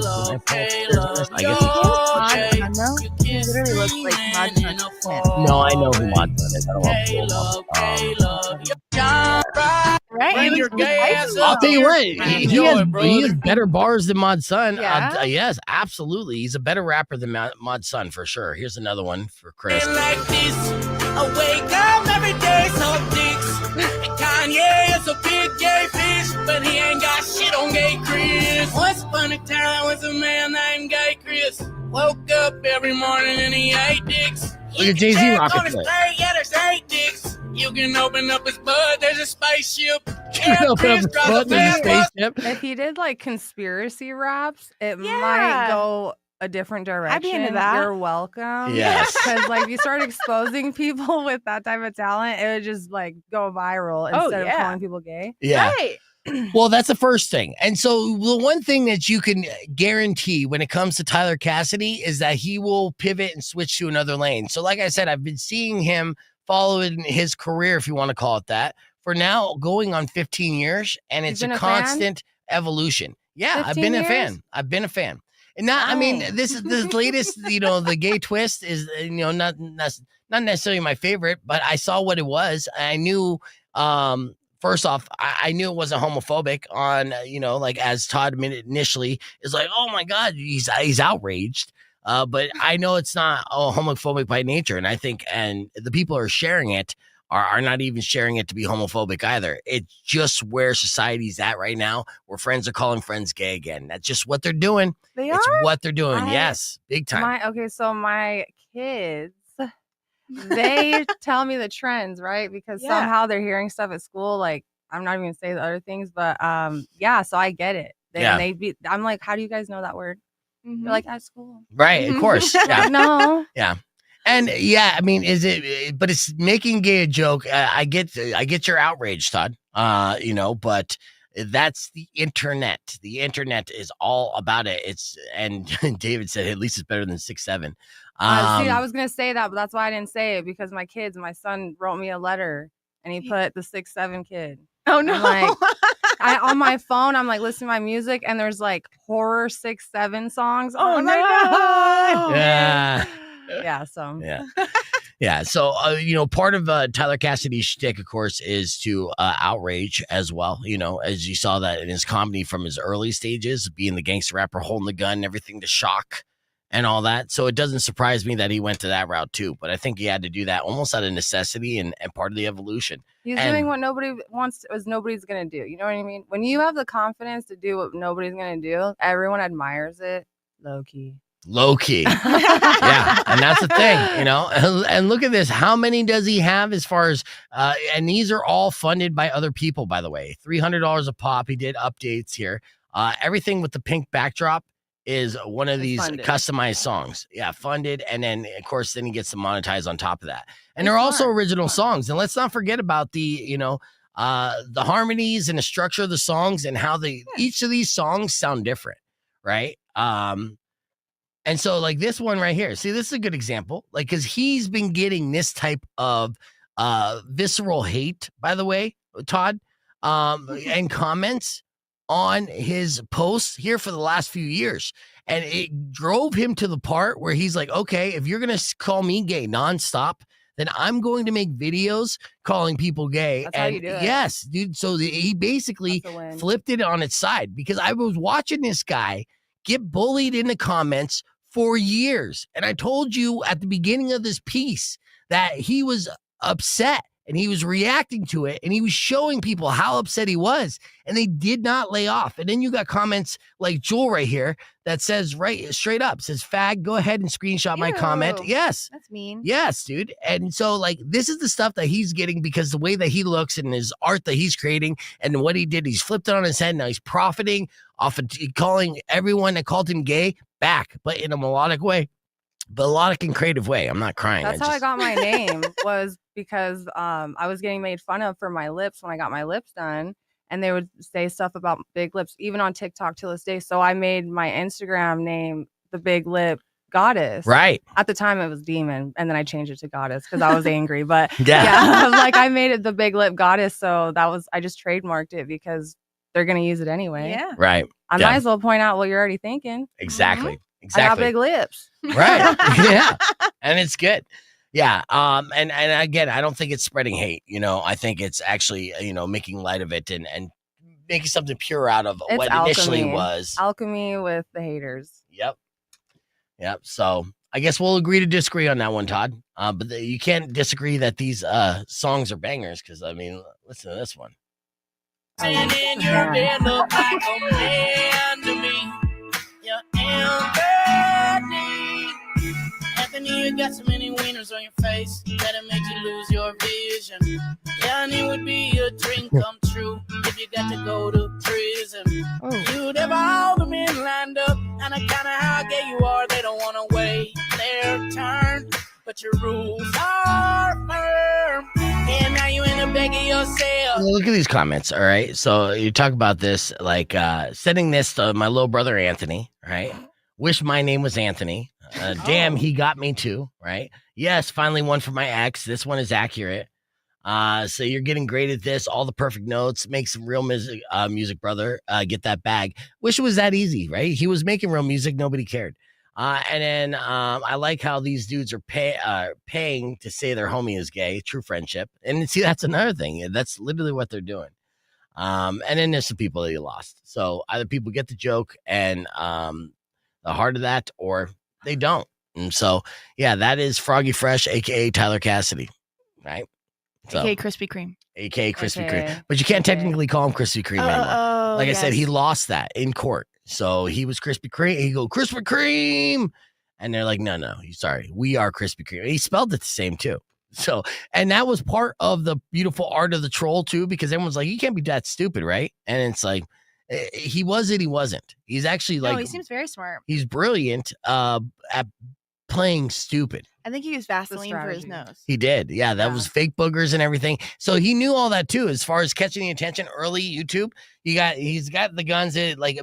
Speaker 5: literally looks like Todd Johnson.
Speaker 3: No, I know who Wham'd is. I don't want to pull him up.
Speaker 7: Right?
Speaker 6: Bring your gay ass
Speaker 3: I'll
Speaker 6: up
Speaker 3: tell you
Speaker 6: here
Speaker 3: what,
Speaker 6: and
Speaker 3: he
Speaker 6: enjoy,
Speaker 3: has
Speaker 6: brother.
Speaker 3: better bars than Mod's son.
Speaker 7: Yeah?
Speaker 3: Yes, absolutely. He's a better rapper than Mod's son for sure. Here's another one for Chris.
Speaker 6: Like this, I wake up every day, so dicks. And Kanye is a big gay fish, but he ain't got shit on gay Chris. Once upon a time was a man named Gay Chris. Woke up every morning and he ate dicks.
Speaker 3: Look at Jay-Z
Speaker 6: check
Speaker 3: rocking
Speaker 6: on his
Speaker 3: it.
Speaker 6: plate, yeah, there's 8 dicks. You can open up his butt, there's a spaceship.
Speaker 3: Open up
Speaker 6: Chris
Speaker 3: his
Speaker 6: drives
Speaker 3: butt, there's a
Speaker 6: fast
Speaker 3: spaceship.
Speaker 5: If he did like conspiracy raps, it
Speaker 7: Yeah.
Speaker 5: might go a different direction.
Speaker 7: I'd be into that.
Speaker 5: You're welcome.
Speaker 3: Yes.
Speaker 5: Because like if you start exposing people with that type of talent, it would just like go viral
Speaker 7: Oh,
Speaker 5: instead of
Speaker 7: yeah.
Speaker 5: calling people gay.
Speaker 3: Yeah.
Speaker 7: Right.
Speaker 3: Well, that's the first thing. And so the one thing that you can guarantee when it comes to Tyler Cassidy is that he will pivot and switch to another lane. So like I said, I've been seeing him following his career, if you want to call it that, for now going on 15 years. And it's
Speaker 5: You've
Speaker 3: a
Speaker 5: been a fan?
Speaker 3: constant evolution. Yeah, I've
Speaker 5: 15
Speaker 3: been a
Speaker 5: years?
Speaker 3: fan. I've been a fan. And now, I mean,
Speaker 5: Wow.
Speaker 3: this is the latest, the gay twist is, not necessarily my favorite, but I saw what it was. I knew, first off, I knew it wasn't homophobic on, like as Todd initially is like, oh my God, he's outraged. But I know it's not homophobic by nature. And I think, and the people who are sharing it are not even sharing it to be homophobic either. It's just where society's at right now, where friends are calling friends gay again. That's just what they're doing. It's what they're doing. Yes, big time.
Speaker 5: So my kids, they tell me the trends, right? Because somehow they're hearing stuff at school. Like, I'm not even gonna say the other things, but so I get it. I'm like, how do you guys know that word? They're like, at school.
Speaker 3: Right, of course. Yeah.
Speaker 5: No.
Speaker 3: Yeah. And I mean, but it's making gay a joke. I get your outrage, Todd. But that's the internet. The internet is all about it. And David said, at least it's better than 6'7".
Speaker 5: See, I was going to say that, but that's why I didn't say it, because my son wrote me a letter and he put the 6'7" kid.
Speaker 7: Oh no.
Speaker 5: I'm like, on my phone, I'm like listening to my music and there's like horror 6'7" songs.
Speaker 7: Oh no.
Speaker 3: Yeah.
Speaker 5: Yeah. So
Speaker 3: yeah. So part of Tyler Cassidy's shtick, of course, is to outrage as well. As you saw that in his comedy from his early stages, being the gangster rapper, holding the gun, and everything to shock and all that. So it doesn't surprise me that he went to that route too. But I think he had to do that almost out of necessity and part of the evolution.
Speaker 5: He's doing what nobody wants, nobody's going to do. You know what I mean? When you have the confidence to do what nobody's going to do, everyone admires it. Low key. Yeah. And that's the thing, and look at this. How many does he have as far as, and these are all funded by other people, by the way, $300 a pop. He did updates here. Everything with the pink backdrop is one of these funded. Customized songs. Yeah. Funded. And then of course, then he gets to monetize on top of that. And they're also original songs. And let's not forget about the harmonies and the structure of the songs and how each of these songs sound different. Right. And so like this one right here, see, this is a good example, like, cause he's been getting this type of visceral hate, by the way, Todd, and comments on his posts here for the last few years. And it drove him to the part where he's like, okay, if you're going to call me gay nonstop, then I'm going to make videos calling people gay. That's how you do it.
Speaker 3: Yes, dude. So he basically flipped it on its side, because I was watching this guy get bullied in the comments for years. And I told you at the beginning of this piece that he was upset and he was reacting to it and he was showing people how upset he was, and they did not lay off. And then you got comments like Jewel right here that says right straight up, says, fag, go ahead and screenshot my comment. Yes.
Speaker 7: That's mean.
Speaker 3: Yes, dude. And so like, this is the stuff that he's getting because the way that he looks and his art that he's creating and what he did, he's flipped it on his head. Now he's profiting off of calling everyone that called him gay back, but in a melodic way, melodic and creative way. I'm not crying.
Speaker 5: That's how I got my name, was because I was getting made fun of for my lips when I got my lips done, and they would say stuff about big lips, even on TikTok till this day. So I made my Instagram name the Big Lip Goddess.
Speaker 3: Right.
Speaker 5: At the time it was Demon, and then I changed it to Goddess because I was angry. But yeah, like I made it the Big Lip Goddess, so I just trademarked it because they're gonna use it anyway.
Speaker 7: Yeah.
Speaker 3: Right.
Speaker 5: I might as well point out what you're already thinking.
Speaker 3: Exactly.
Speaker 5: I got big lips.
Speaker 3: Right. Yeah. And it's good. Yeah. And again, I don't think it's spreading hate. I think it's actually, making light of it and making something pure out of what initially was.
Speaker 5: Alchemy with the haters.
Speaker 3: Yep. So I guess we'll agree to disagree on that one, Todd. But you can't disagree that these songs are bangers, because I mean, listen to this one.
Speaker 6: And in your bed look like a man to me. You're Anthony. Anthony, you got so many wieners on your face that it makes you lose your vision. Yeah, and it would be a dream come true if you got to go to prison. You'd have all the men lined up, and I kinda how gay you are, they don't wanna wait their turn. But your rules are firm, and now you in a bag of yourself.
Speaker 3: Look at these comments, all right? So you talk about this, like sending this to my little brother Anthony, right? Wish my name was Anthony. Damn, he got me too, right? Yes, finally one for my ex. This one is accurate. So you're getting great at this, all the perfect notes, make some real music, brother. Get that bag. Wish it was that easy, right? He was making real music, nobody cared. And then I like how these dudes are paying to say their homie is gay, true friendship. And see, that's another thing. That's literally what they're doing. And then there's some people that you lost. So either people get the joke and the heart of that, or They don't. And so, yeah, that is Froggy Fresh, aka Tyler Cassidy, right? So,
Speaker 7: AKA Krispy Kreme.
Speaker 3: aka Krispy
Speaker 5: AKA.
Speaker 3: Kreme, but you can't technically call him Krispy Kreme anymore. Like I said, he
Speaker 7: yes.
Speaker 3: lost that in court, so he was Krispy Kreme. He go Krispy Kreme, and they're like, no, sorry, we are Krispy Kreme. And he spelled it the same too. So, and that was part of the beautiful art of the troll too, because everyone's like, you can't be that stupid, right? And it's like, he was it, he wasn't. He's actually like,
Speaker 7: No, he seems very smart.
Speaker 3: he's brilliant at playing stupid.
Speaker 7: I think he used Vaseline for his
Speaker 5: strategy.
Speaker 7: nose.
Speaker 3: He did. Yeah, that was fake boogers and everything. So he knew all that too, as far as catching the attention early YouTube. He's got the guns that, like,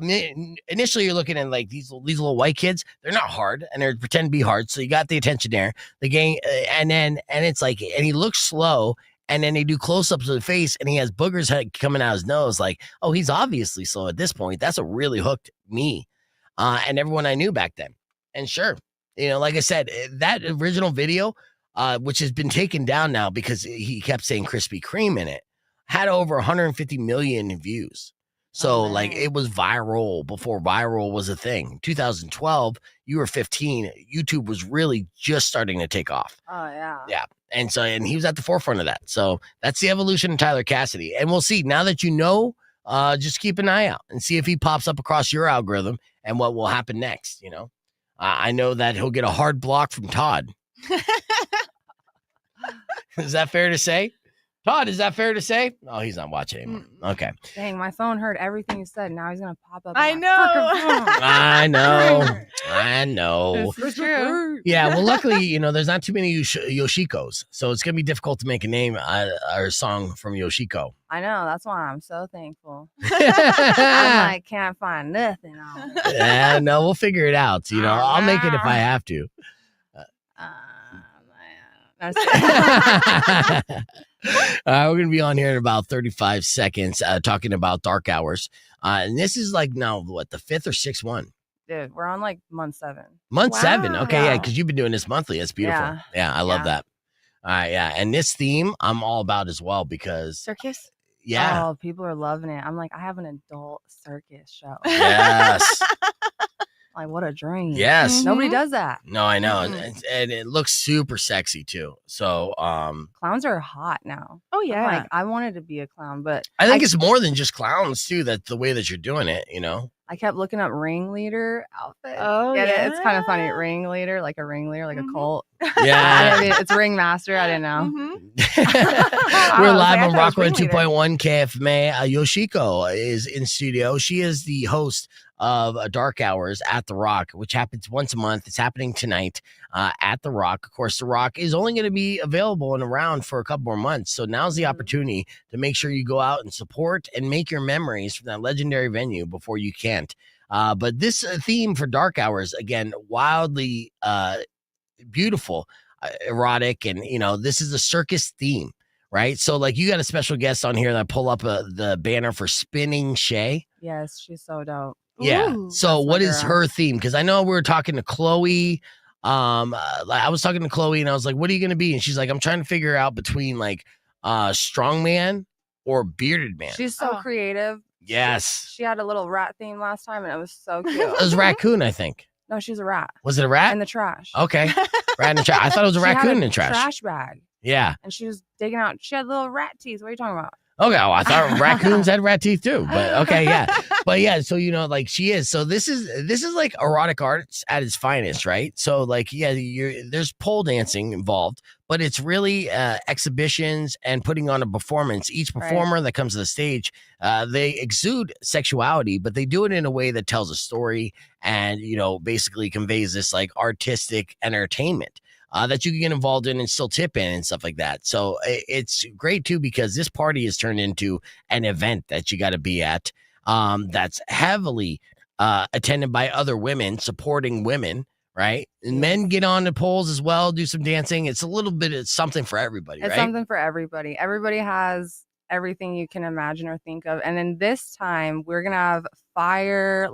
Speaker 3: initially you're looking at like these little white kids. They're not hard and they're pretend to be hard. So you got the attention there. The gang, and it's like, and he looks slow. And then they do close-ups of the face, and he has boogers coming out his nose. Like, oh, he's obviously slow at this point. That's what really hooked me and everyone I knew back then. And sure, like I said, that original video, which has been taken down now because he kept saying Krispy Kreme in it, had over 150 million views. So, like, it was viral before viral was a thing. 2012, you were 15. YouTube was really just starting to take off.
Speaker 5: Oh, yeah.
Speaker 3: Yeah. And he was at the forefront of that. So that's the evolution of Tyler Cassidy. And we'll see. Now that you know, just keep an eye out and see if he pops up across your algorithm and what will happen next. I know that he'll get a hard block from Todd. Is that fair to say? Todd, is that fair to say? Oh, he's not watching anymore. Okay.
Speaker 5: Dang, my phone heard everything you said. Now he's going to pop up.
Speaker 7: I
Speaker 5: on my
Speaker 7: know.
Speaker 5: frickin' phone.
Speaker 3: I know.
Speaker 7: It's true.
Speaker 3: Yeah, well, luckily, there's not too many Yoshikos, so it's going to be difficult to make a name or a song from Yoshiko.
Speaker 5: I know. That's why I'm so thankful. I like, can't find nothing on it.
Speaker 3: Yeah, no, we'll figure it out. I'll make it if I have to. We're going to be on here in about 35 seconds talking about Dark Hours. And this is like now, the 5th or 6th one?
Speaker 5: Dude, we're on like month 7.
Speaker 3: Month 7. Okay, yeah,
Speaker 5: Wow.
Speaker 3: because you've been doing this monthly. That's beautiful. Yeah, I love that. All right, yeah. And this theme I'm all about as well because,
Speaker 7: Circus?
Speaker 3: yeah.
Speaker 5: Oh, people are loving it. I'm like, I have an adult circus show.
Speaker 3: Yes.
Speaker 5: Like, what a dream.
Speaker 3: Yes.
Speaker 5: Nobody does that.
Speaker 3: No, I know. And it looks super sexy too. So,
Speaker 5: Clowns are hot now.
Speaker 7: Oh,
Speaker 5: I'm
Speaker 7: yeah.
Speaker 5: like, I wanted to be a clown, but
Speaker 3: I think it's more than just clowns too. That's the way that you're doing it,
Speaker 5: I kept looking up ringleader outfits.
Speaker 7: Oh,
Speaker 5: Get
Speaker 7: yeah.
Speaker 5: it? It's kind of funny. Ringleader, like a cult.
Speaker 3: Yeah.
Speaker 5: I mean, it's ringmaster. I didn't know.
Speaker 7: Mhm.
Speaker 3: We're
Speaker 7: I was
Speaker 3: live
Speaker 7: like, I
Speaker 3: on
Speaker 7: thought it was
Speaker 3: Rockwood
Speaker 7: ringleader.
Speaker 3: 2.1 KFMA. Yoshiko is in studio. She is the host of Dark Hours at The Rock, which happens once a month. It's happening tonight at The Rock. Of course, The Rock is only going to be available and around for a couple more months. So now's the opportunity to make sure you go out and support and make your memories from that legendary venue before you can't. But this theme for Dark Hours, again, wildly beautiful, erotic, and this is a circus theme, right? So like you got a special guest on here that pull up the banner for Spinning Shay.
Speaker 5: Yes, she's so dope.
Speaker 3: Yeah.
Speaker 7: Ooh,
Speaker 3: So
Speaker 5: that's
Speaker 3: what
Speaker 5: my
Speaker 3: is
Speaker 5: girl.
Speaker 3: her theme? Because I know we were talking to Chloe. I was talking to Chloe and I was like, "What are you going to be?" And she's like, "I'm trying to figure out between like strongman or bearded man."
Speaker 5: She's so
Speaker 7: Oh.
Speaker 5: creative.
Speaker 3: Yes.
Speaker 5: She had a little rat theme last time, and it was so cute.
Speaker 3: It was a raccoon, I think.
Speaker 5: No, she's a rat
Speaker 3: Was it a rat?
Speaker 5: in the trash.
Speaker 3: Okay. Rat in the trash. I thought it was a
Speaker 5: She had
Speaker 3: raccoon in the trash.
Speaker 5: Trash bag,
Speaker 3: Yeah.
Speaker 5: and she was digging out. She had little rat teeth. What are you talking about?
Speaker 3: Okay. Well, I thought raccoons had rat teeth too, but okay. Yeah. But yeah. So, like she is. So this is like erotic arts at its finest, right? So like, yeah, there's pole dancing involved, but it's really exhibitions and putting on a performance. Each performer that comes to the stage, they exude sexuality, but they do it in a way that tells a story and, basically conveys this like artistic entertainment. That you can get involved in and still tip in and stuff like that. So it's great too, because this party has turned into an event that you got to be at. That's heavily attended by other women, supporting women, right? And men get on the poles as well, do some dancing. It's a little bit of something for everybody,
Speaker 5: It's
Speaker 3: right?
Speaker 5: something for everybody. Everybody has everything you can imagine or think of. And then this time we're gonna have fire.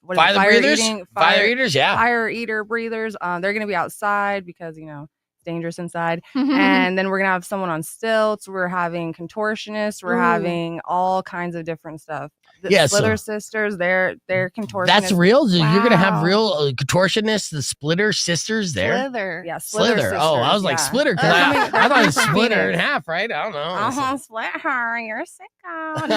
Speaker 5: What is it?
Speaker 3: Fire breathers?
Speaker 5: eating,
Speaker 3: Fire eaters, yeah.
Speaker 5: fire eater breathers. They're gonna be outside because it's dangerous inside. And then we're gonna have someone on stilts. We're having contortionists. We're having all kinds of different stuff. The Splitter sisters, they're contortionists.
Speaker 3: That's real. You're gonna have real contortionists, the Splitter sisters there.
Speaker 7: Slither.
Speaker 5: Yeah,
Speaker 3: Slither.
Speaker 5: sisters,
Speaker 3: I was like Splitter because I thought it's split her in half, right? I don't know.
Speaker 5: Split her. You're sicko.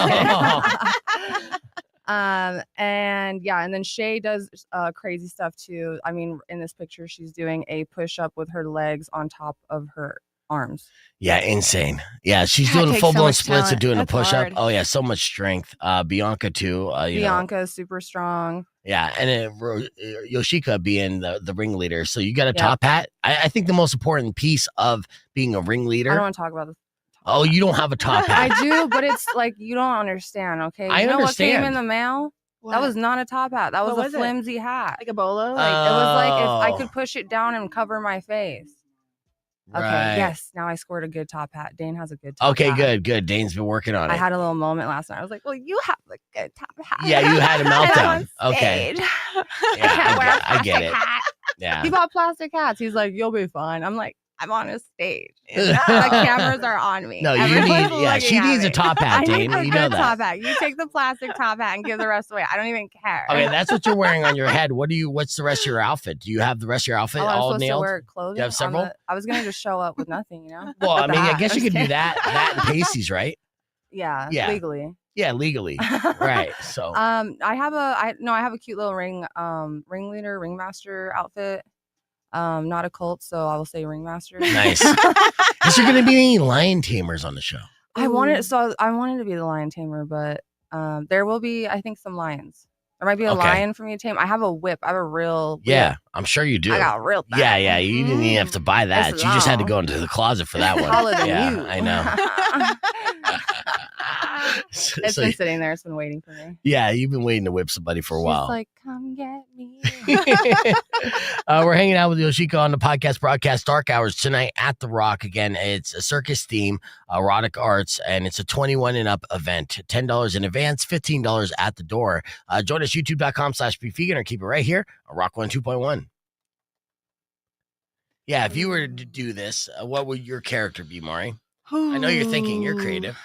Speaker 5: And then Shay does crazy stuff too. I mean, in this picture, she's doing a push-up with her legs on top of her arms.
Speaker 3: Yeah, insane. Yeah, she's doing full-blown splits and doing a push-up. Oh yeah, so much strength. Bianca too.
Speaker 5: Bianca is super strong.
Speaker 3: Yeah, and Yoshiko being the ringleader. So you got a top hat. I think the most important piece of being a ringleader.
Speaker 5: I don't want to talk about this.
Speaker 3: Oh, you don't have a top hat.
Speaker 5: I do, but it's like you don't understand, okay? You know
Speaker 3: understand.
Speaker 5: What came in the mail? What? That was not a top hat. That was a flimsy hat.
Speaker 7: Like a bolo?
Speaker 5: It was like if I could push it down and cover my face. Okay, yes. Now I scored a good top hat. Dane has a good top hat.
Speaker 3: Okay, good. Dane's been working on it.
Speaker 5: I had a little moment last night. I was like, well, you have a good top hat.
Speaker 3: Yeah, you had a meltdown. Okay. Yeah, I get it. Yeah.
Speaker 5: He bought plastic hats. He's like, you'll be fine. I'm like, I'm on a stage. The cameras are on me.
Speaker 3: No, you need. She needs a top hat, Dane.
Speaker 5: I need
Speaker 3: you know that.
Speaker 5: Top hat. You take the plastic top hat and give the rest away. I don't even care.
Speaker 3: Okay, that's what you're wearing on your head. What's the rest of your outfit? Do you have the rest of your outfit all
Speaker 5: I'm
Speaker 3: nailed?
Speaker 5: To wear clothing.
Speaker 3: You have several.
Speaker 5: I was gonna just show up with nothing, you know.
Speaker 3: Well, I mean, I guess you could do that. That and pasties, right?
Speaker 5: Yeah. Legally.
Speaker 3: Yeah, legally. Right. So.
Speaker 5: I have a cute little ringleader, ringmaster outfit. Not a cult, so I will say ringmaster.
Speaker 3: Nice. Is there going to be any lion tamers on the show?
Speaker 5: I wanted to be the lion tamer, but there will be, I think, some lions. There might be a lion for me to tame. I have a whip. I have a real whip.
Speaker 3: Yeah, I'm sure you do.
Speaker 5: I got a real thing.
Speaker 3: Yeah. You didn't even have to buy that. You just had to go into the closet for that one.
Speaker 5: You.
Speaker 3: I know.
Speaker 5: It's been sitting there. It's been waiting for me.
Speaker 3: Yeah, you've been waiting to whip somebody for a while.
Speaker 5: She's like, come get me.
Speaker 3: We're hanging out with Yoshiko on the podcast broadcast Dark Hours tonight at The Rock. Again, it's a circus theme, erotic arts, and it's a 21 and up event. $10 in advance, $15 at the door. Join us, youtube.com/beefvegan, or keep it right here on Rock 102.1. Yeah, if you were to do this, what would your character be, Mari? I know you're thinking. You're creative.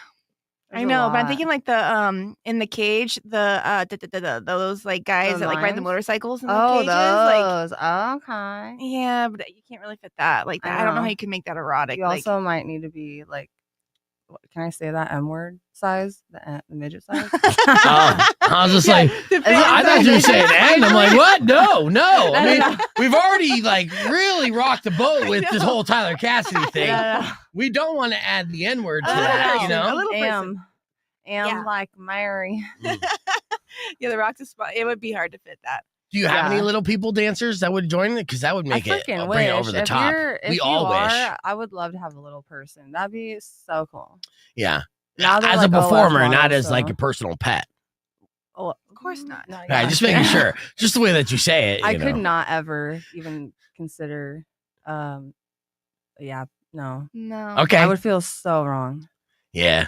Speaker 7: I know, but I'm thinking like the in the cage, those like guys that like ride the motorcycles in the cages.
Speaker 5: Those.
Speaker 7: Like,
Speaker 5: okay.
Speaker 7: Yeah, but you can't really fit that. Like that. I don't know how you can make that erotic.
Speaker 5: You also might need to be like, can I say that M-word size? The midget size?
Speaker 3: I was just like, I thought you were saying N. I'm like, what? No. I mean, we've already like really rocked the boat with this whole Tyler Cassidy thing.
Speaker 5: Yeah.
Speaker 3: We don't want to add the N-word to that, you know?
Speaker 7: A little person.
Speaker 5: Like Mary.
Speaker 7: Yeah, the Rock's a spot. It would be hard to fit that.
Speaker 3: Do you have any little people dancers that would join it? Because that would make it bring it over the top. We all wish.
Speaker 5: I would love to have a little person. That'd be so cool.
Speaker 3: Yeah.
Speaker 5: As
Speaker 3: like, a performer, not as like a personal pet.
Speaker 7: Oh, of course not.
Speaker 3: No, right, just making sure. Just the way that you say it.
Speaker 5: I could not ever even consider. No.
Speaker 3: Okay.
Speaker 5: I would feel so wrong.
Speaker 3: Yeah.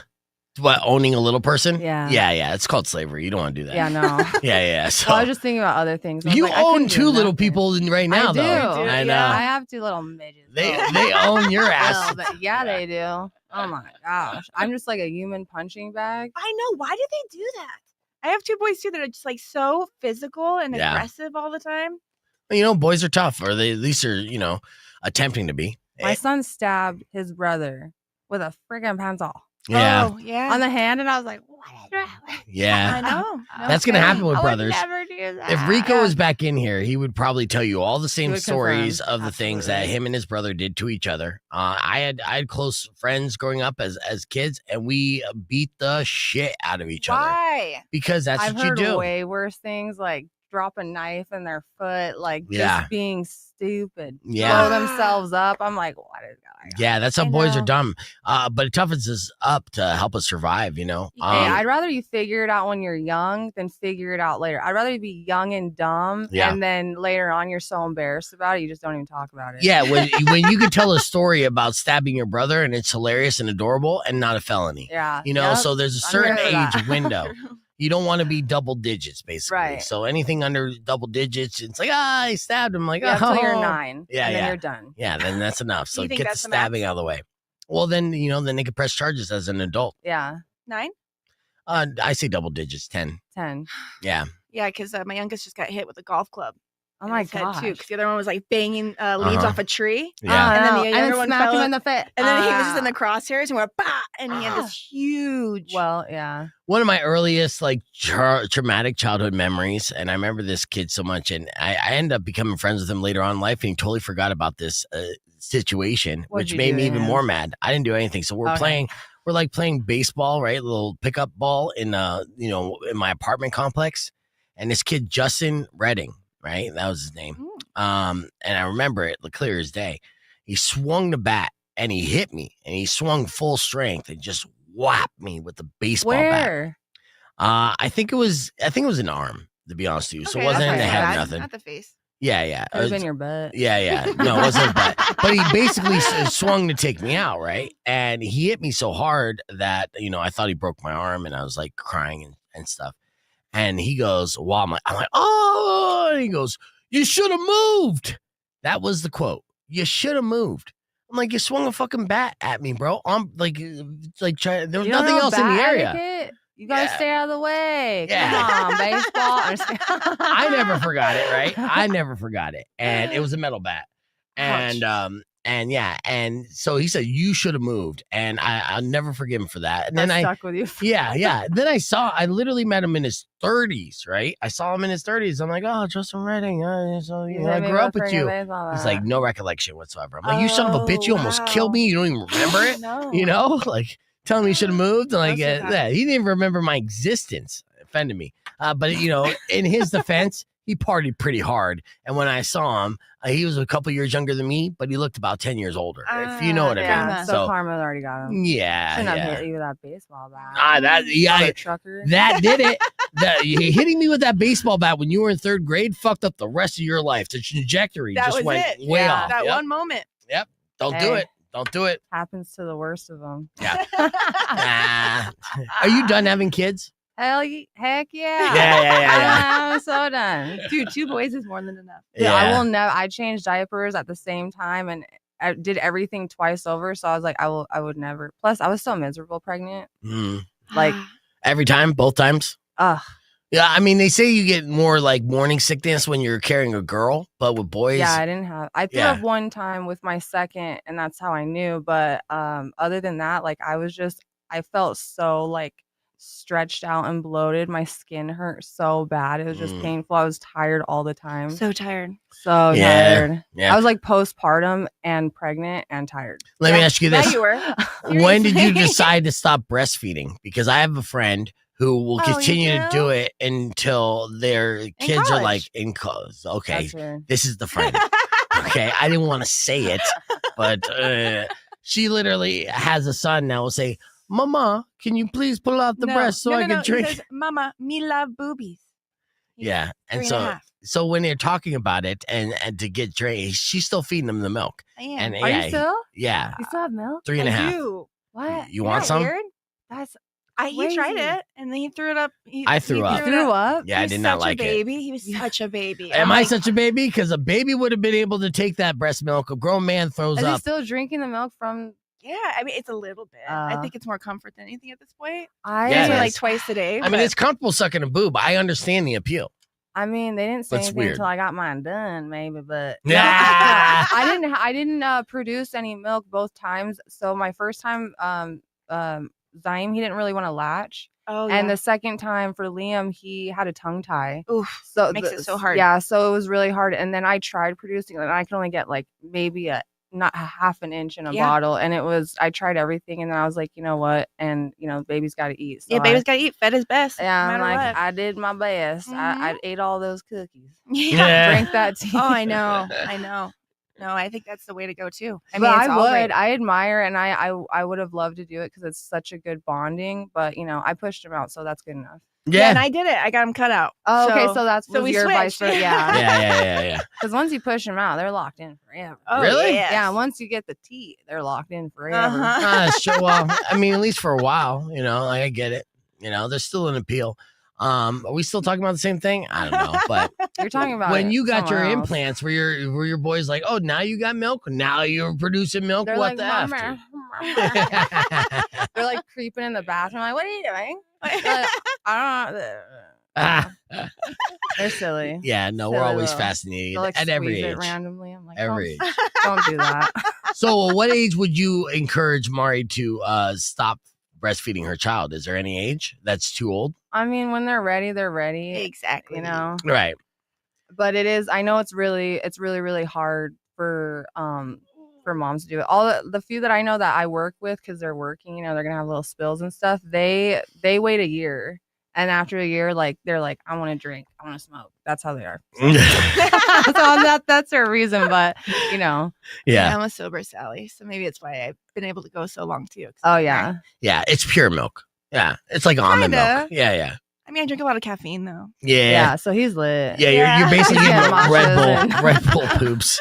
Speaker 3: What, owning a little person?
Speaker 5: Yeah.
Speaker 3: Yeah. It's called slavery. You don't want to do that.
Speaker 5: Yeah, no.
Speaker 3: Yeah. So
Speaker 5: I was just thinking about other things.
Speaker 3: You own two little people right now,
Speaker 5: I do.
Speaker 3: though. I know.
Speaker 5: I have two little midgets.
Speaker 3: They own your ass.
Speaker 5: Yeah, they do. Oh my gosh. I'm just like a human punching bag.
Speaker 7: I know. Why did they do that? I have two boys too that are just like so physical and aggressive all the time.
Speaker 3: You know, boys are tough, or they at least are, attempting to be.
Speaker 5: My son stabbed his brother with a friggin' pencil.
Speaker 3: Yeah.
Speaker 7: Oh, yeah.
Speaker 5: On the hand, and I was like, what is wrong?
Speaker 3: Yeah.
Speaker 7: I know.
Speaker 3: That's going to happen with brothers.
Speaker 5: I would never do that.
Speaker 3: If Rico was back in here, he would probably tell you all the same stories of the things that him and his brother did to each other. I had close friends growing up as kids, and we beat the shit out of each other.
Speaker 7: Why?
Speaker 3: Because that's
Speaker 5: I've
Speaker 3: what you
Speaker 5: heard
Speaker 3: do.
Speaker 5: way worse things, like drop a knife in their foot, like just being stupid.
Speaker 3: Yeah.
Speaker 5: Blow themselves up. I'm like, what is going on?
Speaker 3: Yeah, that's how boys are dumb. But it toughens us up to help us survive,
Speaker 5: Hey, I'd rather you figure it out when you're young than figure it out later. I'd rather you be young and dumb, and then later on you're so embarrassed about it, you just don't even talk about it.
Speaker 3: Yeah, when you could tell a story about stabbing your brother and it's hilarious and adorable and not a felony.
Speaker 5: Yeah.
Speaker 3: So there's a certain age window. You don't want to be double digits, basically.
Speaker 5: Right.
Speaker 3: So anything under double digits, it's like, I stabbed him. Like,
Speaker 5: Yeah,
Speaker 3: oh,
Speaker 5: until you're 9.
Speaker 3: Yeah,
Speaker 5: and then
Speaker 3: yeah.
Speaker 5: you're done.
Speaker 3: Yeah, then that's enough. So
Speaker 7: You think
Speaker 3: get the
Speaker 7: that's the
Speaker 3: stabbing
Speaker 7: max?
Speaker 3: out of the way. Well, then, then they could press charges as an adult.
Speaker 5: Yeah,
Speaker 7: 9?
Speaker 3: I say double digits, 10.
Speaker 5: 10.
Speaker 3: Yeah.
Speaker 7: Yeah, because my youngest just got hit with a golf club.
Speaker 5: Oh my
Speaker 7: god!
Speaker 5: god.
Speaker 7: Because the other one was like banging leaves off a tree.
Speaker 3: Yeah.
Speaker 7: And then
Speaker 5: Oh,
Speaker 7: the
Speaker 5: and
Speaker 7: other
Speaker 5: then
Speaker 7: one
Speaker 5: smacked
Speaker 7: fell
Speaker 5: him in the face.
Speaker 7: And then he was just in the crosshairs and went bah, and he had this huge.
Speaker 5: Well, yeah.
Speaker 3: One of my earliest like traumatic childhood memories, and I remember this kid so much, and I ended up becoming friends with him later on in life, and he totally forgot about this situation,
Speaker 5: What'd
Speaker 3: which
Speaker 5: you
Speaker 3: made
Speaker 5: do
Speaker 3: me
Speaker 5: to
Speaker 3: even
Speaker 5: him?
Speaker 3: more mad. I didn't do anything, so we're playing baseball, right? A little pickup ball in in my apartment complex, and this kid Justin Redding, right? That was his name. And I remember it clear as day. He swung the bat and he hit me, and he swung full strength and just whapped me with the baseball bat.
Speaker 5: Where?
Speaker 3: I think it was an arm, to be honest with you. So it
Speaker 7: Okay,
Speaker 3: wasn't in
Speaker 7: that's
Speaker 3: the
Speaker 7: not
Speaker 3: head or
Speaker 7: bad.
Speaker 3: nothing.
Speaker 7: Not the face.
Speaker 3: Yeah.
Speaker 5: Could have been your butt.
Speaker 3: Yeah. No, it wasn't. But he basically swung to take me out, right? And he hit me so hard that I thought he broke my arm, and I was like crying and stuff. And he goes, "Wow!" I'm like, "Oh!" And he goes, "You should have moved." That was the quote. You should have moved. I'm like, you swung a fucking bat at me, bro. I'm like trying. There was
Speaker 5: You don't
Speaker 3: nothing
Speaker 5: know
Speaker 3: else in the
Speaker 5: bat
Speaker 3: area.
Speaker 5: etiquette? You gotta
Speaker 3: Yeah.
Speaker 5: stay out of the way.
Speaker 3: Yeah.
Speaker 5: Come on, baseball. I'm just kidding.
Speaker 3: I never forgot it, right? I never forgot it. And it was a metal bat. And so he said, you should have moved. And I'll never forgive him for that. And then
Speaker 5: That stuck with you.
Speaker 3: yeah. Then I literally met him in his 30s, right? I saw him in his 30s. I'm like, oh, Justin Redding. I grew up with you. He's like, no recollection whatsoever. I'm like, you son of a bitch, you almost killed me. You don't even remember it.
Speaker 5: No.
Speaker 3: Like telling me you should have moved. And like,
Speaker 7: That's what
Speaker 3: he didn't even remember my existence. It offended me. But in his defense, he partied pretty hard. And when I saw him, he was a couple years younger than me, but he looked about 10 years older, if you know what I
Speaker 5: Yeah,
Speaker 3: mean.
Speaker 5: so karma already got him.
Speaker 3: Yeah.
Speaker 5: Shouldn't have
Speaker 3: Yeah.
Speaker 5: hit you with that baseball bat.
Speaker 3: That
Speaker 5: Trucker.
Speaker 3: that did it. Hitting me with that baseball bat when you were in 3rd grade fucked up the rest of your life. The trajectory
Speaker 7: That
Speaker 3: just
Speaker 7: was
Speaker 3: went
Speaker 7: it.
Speaker 3: way
Speaker 5: Yeah.
Speaker 3: off.
Speaker 7: That
Speaker 3: Yep.
Speaker 7: one moment.
Speaker 3: Don't do it. Don't do it.
Speaker 5: Happens to the worst of them.
Speaker 3: Yeah. Are you done having kids?
Speaker 5: Heck yeah.
Speaker 3: Yeah.
Speaker 5: I'm so done.
Speaker 7: Dude, 2 boys is more than enough.
Speaker 5: Dude, I will never. I changed diapers at the same time, and I did everything twice over. So I was like, I would never. Plus, I was so miserable pregnant. Like,
Speaker 3: Every time, both times.
Speaker 5: ugh.
Speaker 3: Yeah, I mean, they say you get more like morning sickness when you're carrying a girl, but with boys,
Speaker 5: Yeah, I didn't have. I threw
Speaker 3: Yeah.
Speaker 5: up one time with my second, and that's how I knew. But other than that, like I felt so like stretched out and bloated. My skin hurt so bad. It was just painful. I was tired all the time.
Speaker 7: So tired.
Speaker 5: So
Speaker 3: Yeah.
Speaker 5: tired.
Speaker 3: Yeah.
Speaker 5: I was like postpartum and pregnant and tired.
Speaker 3: Let me ask you
Speaker 7: Yeah,
Speaker 3: this:
Speaker 7: you were.
Speaker 3: when did you
Speaker 7: Seriously.
Speaker 3: decide to stop breastfeeding? Because I have a friend who will
Speaker 7: Oh, you
Speaker 3: continue to
Speaker 7: do?
Speaker 3: do it until their kids are like
Speaker 7: college.
Speaker 3: in college. Okay,
Speaker 5: That's weird.
Speaker 3: this is the friend. Okay, I didn't want to say it, but she literally has a son now. Will say, "Mama, can you please pull out the breast so I can
Speaker 7: He
Speaker 3: drink?"
Speaker 7: says, Mama, me love boobies. He's
Speaker 3: Yeah, and
Speaker 7: 3.5.
Speaker 3: so when they're talking about it and to get drink, she's still feeding them the milk.
Speaker 7: I am.
Speaker 3: And
Speaker 5: Are
Speaker 3: yeah,
Speaker 5: you still?
Speaker 3: yeah,
Speaker 5: You still have milk?
Speaker 3: 3.5.
Speaker 7: do.
Speaker 5: What?
Speaker 3: You
Speaker 7: Isn't
Speaker 3: want
Speaker 7: that
Speaker 3: some?
Speaker 7: Weird?
Speaker 5: That's
Speaker 7: He tried
Speaker 5: Crazy.
Speaker 7: it and then he threw it up.
Speaker 3: I threw up.
Speaker 5: you threw up.
Speaker 3: Yeah,
Speaker 7: He
Speaker 3: I
Speaker 7: was
Speaker 3: did not
Speaker 7: such
Speaker 3: like
Speaker 7: a
Speaker 3: it.
Speaker 7: baby. He was such a baby.
Speaker 3: Am
Speaker 7: I'm
Speaker 3: I
Speaker 7: like,
Speaker 3: such a baby? Because a baby would have been able to take that breast milk. A grown man throws
Speaker 5: Is he
Speaker 3: up.
Speaker 5: still drinking the milk from?
Speaker 7: Yeah, I mean, it's a little bit. I
Speaker 5: Uh,
Speaker 7: think it's more comfort than anything at this point.
Speaker 5: I
Speaker 3: Yeah,
Speaker 7: I do
Speaker 3: it
Speaker 7: it like
Speaker 3: is.
Speaker 7: twice a day.
Speaker 3: I mean,
Speaker 7: but-
Speaker 3: it's comfortable sucking a boob. I understand the appeal.
Speaker 5: I mean, they didn't say
Speaker 3: That's
Speaker 5: anything
Speaker 3: weird.
Speaker 5: until I got mine done, maybe, but
Speaker 3: Nah.
Speaker 5: I didn't produce any milk both times. So my first time, Zaim, he didn't really want to latch,
Speaker 7: oh,
Speaker 5: and
Speaker 7: yeah.
Speaker 5: the second time for Liam, he had a tongue tie.
Speaker 7: Oof.
Speaker 5: So
Speaker 7: Makes it so hard.
Speaker 5: Yeah, so it was really hard. And then I tried producing, and I could only get like maybe not a half an inch in a
Speaker 7: Yeah.
Speaker 5: bottle, and I tried everything, and then I was like, you know what, and baby's got to eat. So
Speaker 7: Yeah, baby's got to eat. Fed his best.
Speaker 5: Yeah,
Speaker 7: no
Speaker 5: I'm
Speaker 7: matter
Speaker 5: like,
Speaker 7: what.
Speaker 5: I did my best. I ate all those cookies.
Speaker 3: Yeah.
Speaker 5: Drank that tea.
Speaker 7: Oh, I know. I know. No, I think that's the way to go too. I
Speaker 5: But
Speaker 7: mean,
Speaker 5: I
Speaker 7: it's all great.
Speaker 5: would. I admire, and I would have loved to do it because it's such a good bonding. But I pushed him out, so that's good enough.
Speaker 7: Yeah, and
Speaker 3: Yeah.
Speaker 7: I did it. I got him cut out.
Speaker 5: Oh, okay, so that's
Speaker 7: so
Speaker 5: was
Speaker 7: we
Speaker 5: your advice
Speaker 7: switched.
Speaker 5: for yeah.
Speaker 3: Yeah.
Speaker 5: Because once you push them out, they're locked in forever.
Speaker 7: Oh,
Speaker 3: Really?
Speaker 7: yes.
Speaker 5: Yeah, once you get the teeth, they're locked in forever.
Speaker 7: Uh-huh.
Speaker 3: Sure. Well, I mean, at least for a while, like I get it. There's still an appeal. Are we still talking about the same thing? I don't know, but
Speaker 5: You're talking about
Speaker 3: when
Speaker 5: it
Speaker 3: you got your
Speaker 5: somewhere else.
Speaker 3: implants, were your boys like, oh, now you got milk? Now you're producing milk?
Speaker 5: They're
Speaker 3: What
Speaker 5: like,
Speaker 3: the
Speaker 5: "Mama,
Speaker 3: F?
Speaker 5: mama." They're like creeping in the bathroom. I'm like, what are you doing? They're like, I don't know. They're silly.
Speaker 3: Yeah, no, we're
Speaker 5: Silly
Speaker 3: always
Speaker 5: little-
Speaker 3: fascinated
Speaker 5: They'll like
Speaker 3: at every
Speaker 5: squeeze
Speaker 3: age.
Speaker 5: it randomly. I'm like,
Speaker 3: Every age.
Speaker 5: don't do that.
Speaker 3: So, what age would you encourage Mari to stop breastfeeding her child? Is there any age that's too old?
Speaker 5: I mean, when they're ready, they're ready.
Speaker 7: Exactly.
Speaker 5: You know.
Speaker 3: Right.
Speaker 5: But it is. I know it's really hard for moms to do it. All the few that I know that I work with, because they're working, you know, they're gonna have little spills and stuff. They wait a year, and after a year, like they're like, I want to drink, I want to smoke. That's how they are. So that's their reason. But you know,
Speaker 3: Yeah.
Speaker 7: I'm a sober Sally, so maybe it's why I've been able to go so long too. 'cause
Speaker 5: oh
Speaker 7: I'm
Speaker 5: yeah,
Speaker 7: married.
Speaker 3: Yeah, it's pure milk. Yeah, it's like almond
Speaker 7: Kinda.
Speaker 3: milk. Yeah.
Speaker 7: I mean, I drink a lot of caffeine though.
Speaker 5: yeah. So he's lit.
Speaker 3: Yeah,
Speaker 7: Yeah.
Speaker 3: you're basically
Speaker 5: Yeah,
Speaker 3: getting Red
Speaker 5: matchas
Speaker 3: Bull,
Speaker 5: and-
Speaker 3: Red Bull poops.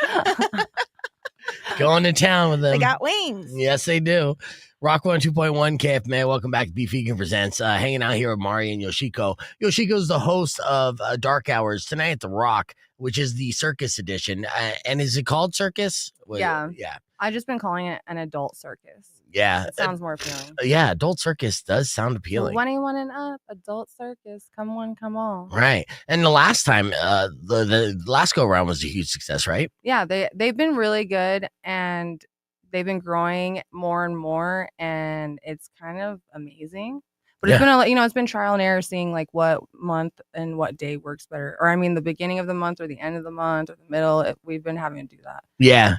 Speaker 3: Going to town with them.
Speaker 7: They got wings.
Speaker 3: Yes, they do. Rock 102.1 KFMA. Welcome back to Beef Vegan Presents. Hanging out here with Mari and Yoshiko. Yoshiko's the host of Dark Hours tonight at the Rock, which is the circus edition. And is it called circus?
Speaker 5: Yeah.
Speaker 3: Yeah.
Speaker 5: I've just been calling it an adult circus.
Speaker 3: Yeah.
Speaker 5: It sounds more appealing.
Speaker 3: Yeah. Adult circus does sound appealing.
Speaker 5: 21 and up, adult circus. Come one, come all.
Speaker 3: Right. And the last time, the last go around was a huge success, right?
Speaker 5: Yeah, they've been really good, and they've been growing more and more, and it's kind of amazing. But it's been it's been trial and error, seeing like what month and what day works better. Or I mean, the beginning of the month or the end of the month or the middle. We've been having to do that.
Speaker 3: Yeah.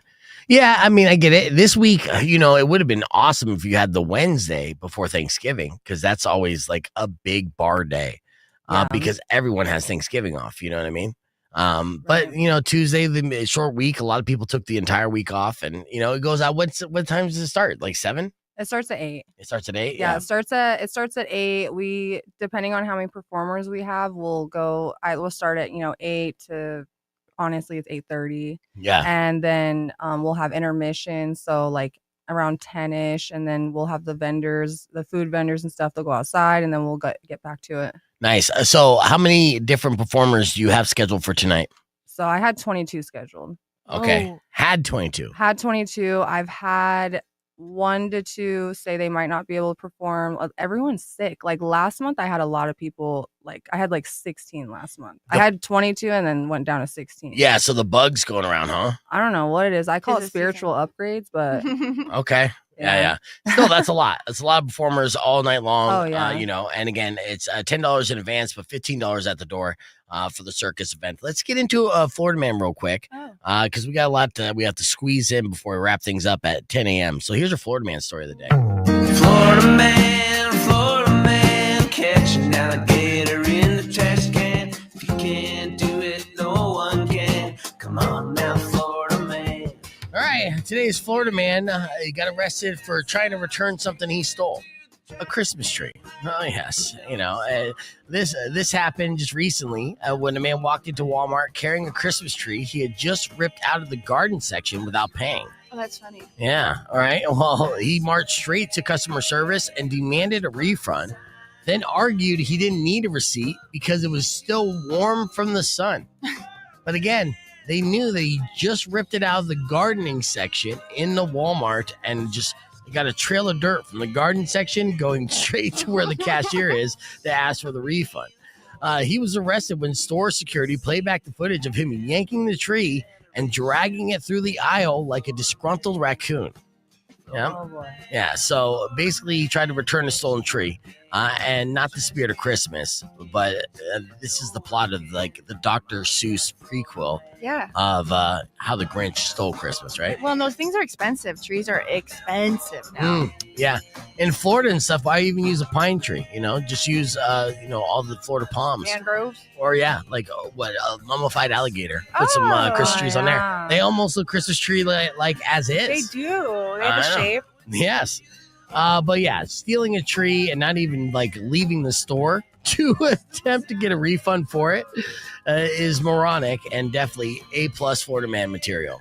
Speaker 3: Yeah, I mean, I get it. This week, it would have been awesome if you had the Wednesday before Thanksgiving, because that's always like a big bar day
Speaker 5: Yeah.
Speaker 3: because everyone has Thanksgiving off. You know what I mean? But,
Speaker 5: Right.
Speaker 3: Tuesday, the short week, a lot of people took the entire week off, and, it goes out. What time does it start? Like 7?
Speaker 5: It starts at 8.
Speaker 3: It starts at 8?
Speaker 5: Yeah, it starts at 8. We, depending on how many performers we have, we'll start at 8 to, honestly, it's 8:30.
Speaker 3: Yeah.
Speaker 5: And then we'll have intermission, so like around 10ish, and then we'll have the food vendors and stuff. They'll go outside, and then we'll get back to it.
Speaker 3: Nice. So how many different performers do you have scheduled for tonight?
Speaker 5: So I had 22 scheduled.
Speaker 3: Okay.
Speaker 7: Oh.
Speaker 3: Had 22.
Speaker 5: Had 22. I've had 1 to 2 say they might not be able to perform. Everyone's sick. Like last month, I had a lot of people. Like I had like 16 last month. I had 22 and then went down to 16.
Speaker 3: Yeah. So the bug's going around, huh?
Speaker 5: I don't know what it is. I call
Speaker 7: Is
Speaker 5: it
Speaker 7: it
Speaker 5: spiritual upgrades, but
Speaker 3: Okay. Yeah. Still, that's a lot. That's a lot of performers all night long.
Speaker 5: Oh, yeah.
Speaker 3: And again, it's $10 in advance, but $15 at the door for the circus event. Let's get into Florida Man real quick because we got a lot we have to squeeze in before we wrap things up at 10 a.m. So here's your Florida Man story of the day.
Speaker 8: Florida man, catch an alligator in the trash can. If you can't do it, no one can. Come on now, Florida man.
Speaker 3: All right, today's Florida Man he got arrested for trying to return something he stole. A Christmas tree. Oh, yes. This happened just recently when a man walked into Walmart carrying a Christmas tree he had just ripped out of the garden section without paying.
Speaker 7: Oh, that's funny.
Speaker 3: Yeah. All right. Well, he marched straight to customer service and demanded a refund, then argued he didn't need a receipt because it was still warm from the sun. But again, they knew that he just ripped it out of the gardening section in the Walmart and just got a trail of dirt from the garden section going straight to where the cashier is to ask for the refund. He was arrested when store security played back the footage of him yanking the tree and dragging it through the aisle like a disgruntled raccoon. Yeah.
Speaker 5: Oh boy.
Speaker 3: Yeah. So basically, he tried to return a stolen tree, and not the spirit of Christmas, but this is the plot of like the Dr. Seuss prequel
Speaker 7: Yeah.
Speaker 3: of how the Grinch stole Christmas, right?
Speaker 7: Well, and those things are expensive. Trees are expensive now.
Speaker 3: Yeah. In Florida and stuff, why even use a pine tree? Just use all the Florida palms,
Speaker 7: Mangroves.
Speaker 3: or a mummified alligator. Put some Christmas trees on there.
Speaker 5: yeah.
Speaker 3: They almost look Christmas tree like as is.
Speaker 7: They do. They have the
Speaker 3: I know.
Speaker 7: shape.
Speaker 3: Yes. But yeah, stealing a tree and not even like leaving the store to attempt to get a refund for it is moronic and definitely A+ Florida Man material.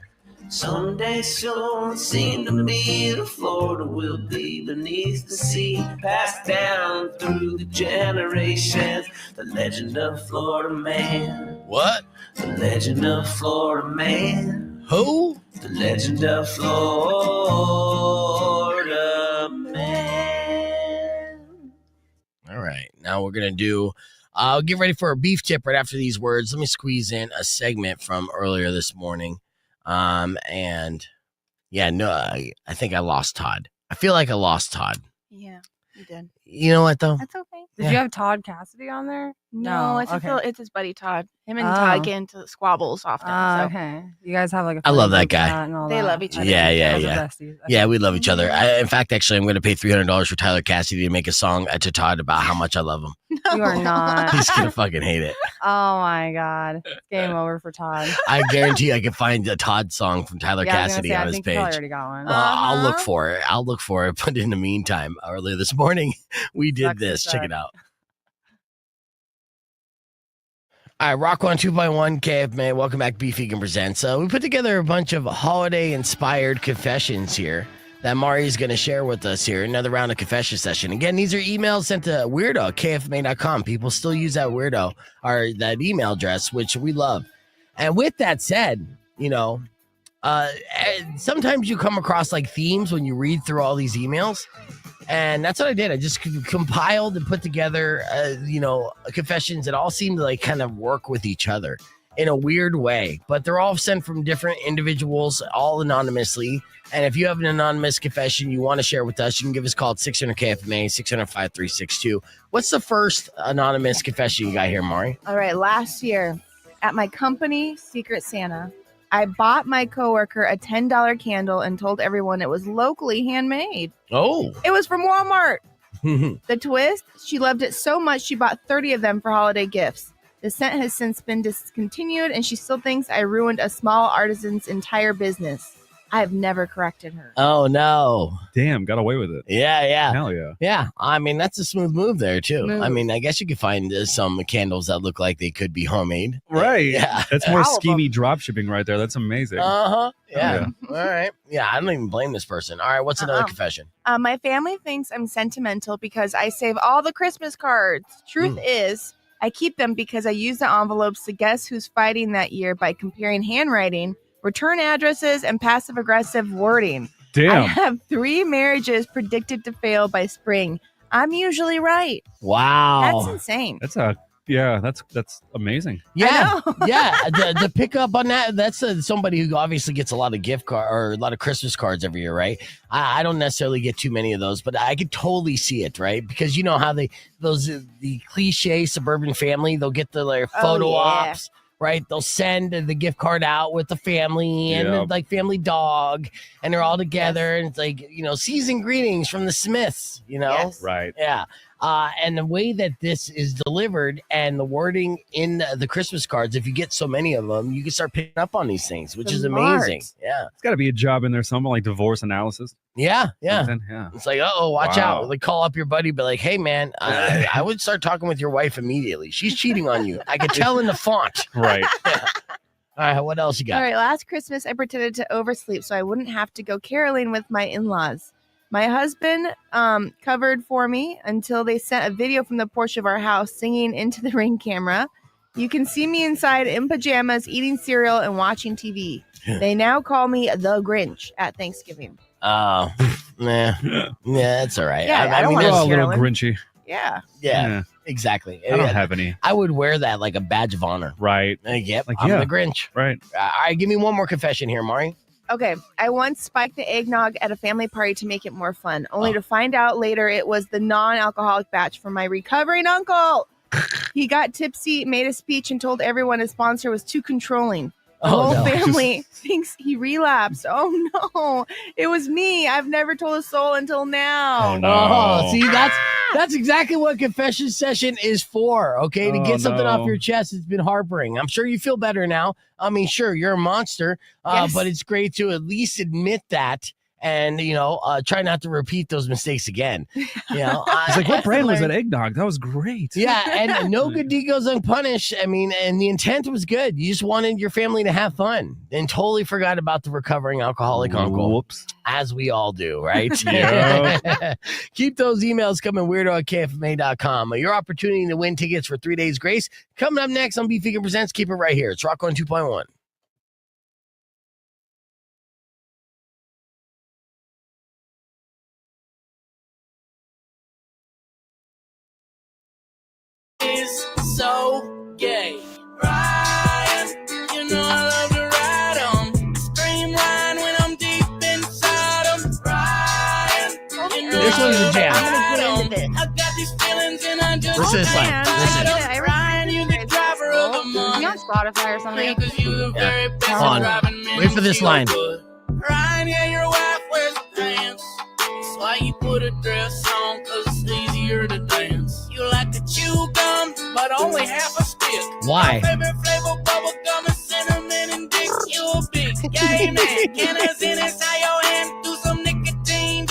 Speaker 8: Someday soon, seem to be the Florida will be beneath the sea, passed down through the generations. The legend of Florida man.
Speaker 3: What?
Speaker 8: The legend of Florida man.
Speaker 3: Who?
Speaker 8: The legend of Florida man.
Speaker 3: All right. Now we're going to do, get ready for a beef tip right after these words. Let me squeeze in a segment from earlier this morning. And yeah, no, I think I lost Todd. I feel like I lost Todd.
Speaker 7: Yeah, you did.
Speaker 3: You know what, though?
Speaker 7: That's okay.
Speaker 5: Did you have Todd Cassidy on there?
Speaker 7: No, it's his buddy Todd. Him and Todd get into squabbles often. So.
Speaker 5: Okay. You guys have like a
Speaker 3: I love that
Speaker 5: group
Speaker 3: guy.
Speaker 5: chat and all
Speaker 7: They
Speaker 5: that.
Speaker 7: love each other.
Speaker 3: Yeah, yeah,
Speaker 5: Those are
Speaker 3: yeah.
Speaker 5: besties.
Speaker 3: Yeah, we love each other. In fact, actually, I'm going to pay $300 for Tyler Cassidy to make a song to Todd about how much I love him.
Speaker 5: You are not.
Speaker 3: He's going to fucking hate it.
Speaker 5: Oh my God. It's game over for Todd.
Speaker 3: I guarantee I can find a Todd song from Tyler
Speaker 5: Yeah, I was gonna
Speaker 3: Cassidy
Speaker 5: say,
Speaker 3: on
Speaker 5: I
Speaker 3: his
Speaker 5: think you
Speaker 3: page.
Speaker 5: probably already got one.
Speaker 3: I'll look for it. But in the meantime, earlier this morning, we did
Speaker 5: Sucks to
Speaker 3: this. Check
Speaker 5: suck.
Speaker 3: it out. All right, Rock 1 2.1 KFMA. Welcome back, Beef Vegan Presents. We put together a bunch of holiday-inspired confessions here that Mari's going to share with us here. Another round of confession session. Again, these are emails sent to weirdo at kfma.com. People still use that weirdo or that email address, which we love. And with that said, sometimes you come across like themes when you read through all these emails. And that's what I did. I just compiled and put together, confessions that all seem to like kind of work with each other in a weird way. But they're all sent from different individuals, all anonymously. And if you have an anonymous confession you want to share with us, you can give us a call at 600-KFMA, 600-5362. What's the first anonymous confession you got here, Mari?
Speaker 7: All right, last year at my company, Secret Santa, I bought my coworker a $10 candle and told everyone it was locally handmade.
Speaker 3: Oh.
Speaker 7: It was from Walmart. The twist, she loved it so much she bought 30 of them for holiday gifts. The scent has since been discontinued, and she still thinks I ruined a small artisan's entire business. I have never corrected her.
Speaker 3: Oh, no.
Speaker 4: Damn, got away with it.
Speaker 3: Yeah.
Speaker 4: Hell yeah.
Speaker 3: Yeah, I mean, that's a smooth move there, too.
Speaker 7: Smooth.
Speaker 3: I mean, I guess you could find some candles that look like they could be homemade.
Speaker 4: Right.
Speaker 3: Yeah.
Speaker 4: That's more
Speaker 7: All of
Speaker 4: schemy drop shipping right there. That's amazing.
Speaker 3: Uh-huh. Yeah. All right. Yeah, I don't even blame this person. All right, what's another confession?
Speaker 7: My family thinks I'm sentimental because I save all the Christmas cards. Truth is, I keep them because I use the envelopes to guess who's fighting that year by comparing handwriting, return addresses, and passive-aggressive wording. I
Speaker 4: Damn.
Speaker 7: have 3 marriages predicted to fail by spring. I'm usually right.
Speaker 3: Wow.
Speaker 7: That's insane.
Speaker 4: That's amazing.
Speaker 3: Yeah. Yeah. To pick up on that, that's somebody who obviously gets a lot of gift card or a lot of Christmas cards every year, right? I don't necessarily get too many of those, but I could totally see it, right? Because you know how the cliche suburban family, they'll get their photo ops. Right, they'll send the gift card out with the family and like family dog, and they're all together, and it's like season greetings from the Smiths,
Speaker 7: Yes.
Speaker 4: Right.
Speaker 3: yeah. And the way that this is delivered and the wording in the Christmas cards, if you get so many of them, you can start picking up on these things, which is
Speaker 7: Smart.
Speaker 3: amazing. Yeah,
Speaker 4: It's got to be a job in there somewhere, like divorce analysis.
Speaker 3: yeah.
Speaker 4: Something. Yeah.
Speaker 3: It's like, watch
Speaker 4: Wow.
Speaker 3: out! Like, call up your buddy, be like, "Hey, man, I would start talking with your wife immediately. She's cheating on you. I could tell in the font."
Speaker 4: Right.
Speaker 3: All right, what else you got?
Speaker 7: All right, last Christmas, I pretended to oversleep so I wouldn't have to go caroling with my in-laws. My husband covered for me until they sent a video from the porch of our house singing into the Ring camera. You can see me inside in pajamas, eating cereal and watching TV. They now call me the Grinch at Thanksgiving.
Speaker 3: Oh, nah. Yeah, that's all right.
Speaker 7: Yeah, I don't
Speaker 3: mean,
Speaker 7: wanna
Speaker 4: Oh,
Speaker 3: there's-
Speaker 4: a little
Speaker 7: Carolyn.
Speaker 4: grinchy.
Speaker 7: Yeah.
Speaker 3: yeah, exactly.
Speaker 4: I don't have any.
Speaker 3: I would wear that like a badge of honor.
Speaker 4: Right.
Speaker 3: Yep,
Speaker 4: Like,
Speaker 3: I'm
Speaker 4: yeah.
Speaker 3: the Grinch.
Speaker 4: Right.
Speaker 3: All right, give me one more confession here, Mari.
Speaker 7: Okay, I once spiked the eggnog at a family party to make it more fun, only to find out later it was the non-alcoholic batch from my recovering uncle. He got tipsy, made a speech, and told everyone his sponsor was too controlling. The whole
Speaker 3: no.
Speaker 7: family thinks he relapsed. Oh no, it was me. I've never told a soul until now.
Speaker 4: Oh, no.
Speaker 3: Oh, see, that's exactly what confession session is for, okay? To
Speaker 4: Oh,
Speaker 3: get something
Speaker 4: no.
Speaker 3: off your chest. It's been harboring. I'm sure you feel better now. I mean, sure, you're a monster,
Speaker 7: Yes.
Speaker 3: but it's great to at least admit that and try not to repeat those mistakes again.
Speaker 4: It's like, what brand was that eggnog? That was great.
Speaker 3: Yeah, and no good deed goes unpunished. I mean, and the intent was good. You just wanted your family to have fun and totally forgot about the recovering alcoholic uncle.
Speaker 4: Whoops.
Speaker 3: As we all do, right?
Speaker 4: Yeah.
Speaker 3: Keep those emails coming, weirdo@kfma.com. Your opportunity to win tickets for 3 Days Grace. Coming up next on Beef Vegan Presents. Keep it right here. It's Rock on 2.1.
Speaker 6: Is so gay. Ryan, you know I love to ride 'em. Streamline when I'm deep inside 'em. Ryan, you know
Speaker 3: This one's a jam.
Speaker 7: I'm gonna get into this.
Speaker 6: I got these feelings and I just
Speaker 3: Listen to this line.
Speaker 7: Man,
Speaker 3: Listen.
Speaker 6: Ryan, you the driver of the
Speaker 5: Is he
Speaker 6: month.
Speaker 5: on Spotify or something?
Speaker 6: Cause you the very best
Speaker 3: Hold on.
Speaker 6: at driving men.
Speaker 3: Wait for this
Speaker 6: who
Speaker 3: line.
Speaker 6: feel good. Ryan, yeah, your wife wears pants. That's why you put a dress on, cause it's easier to dance. You like to chew gum, but only half a stick.
Speaker 3: Why?
Speaker 6: My favorite flavor, bubble gum and cinnamon and dick. You a big gay man. Can I send inside your hand? Do some nicotine,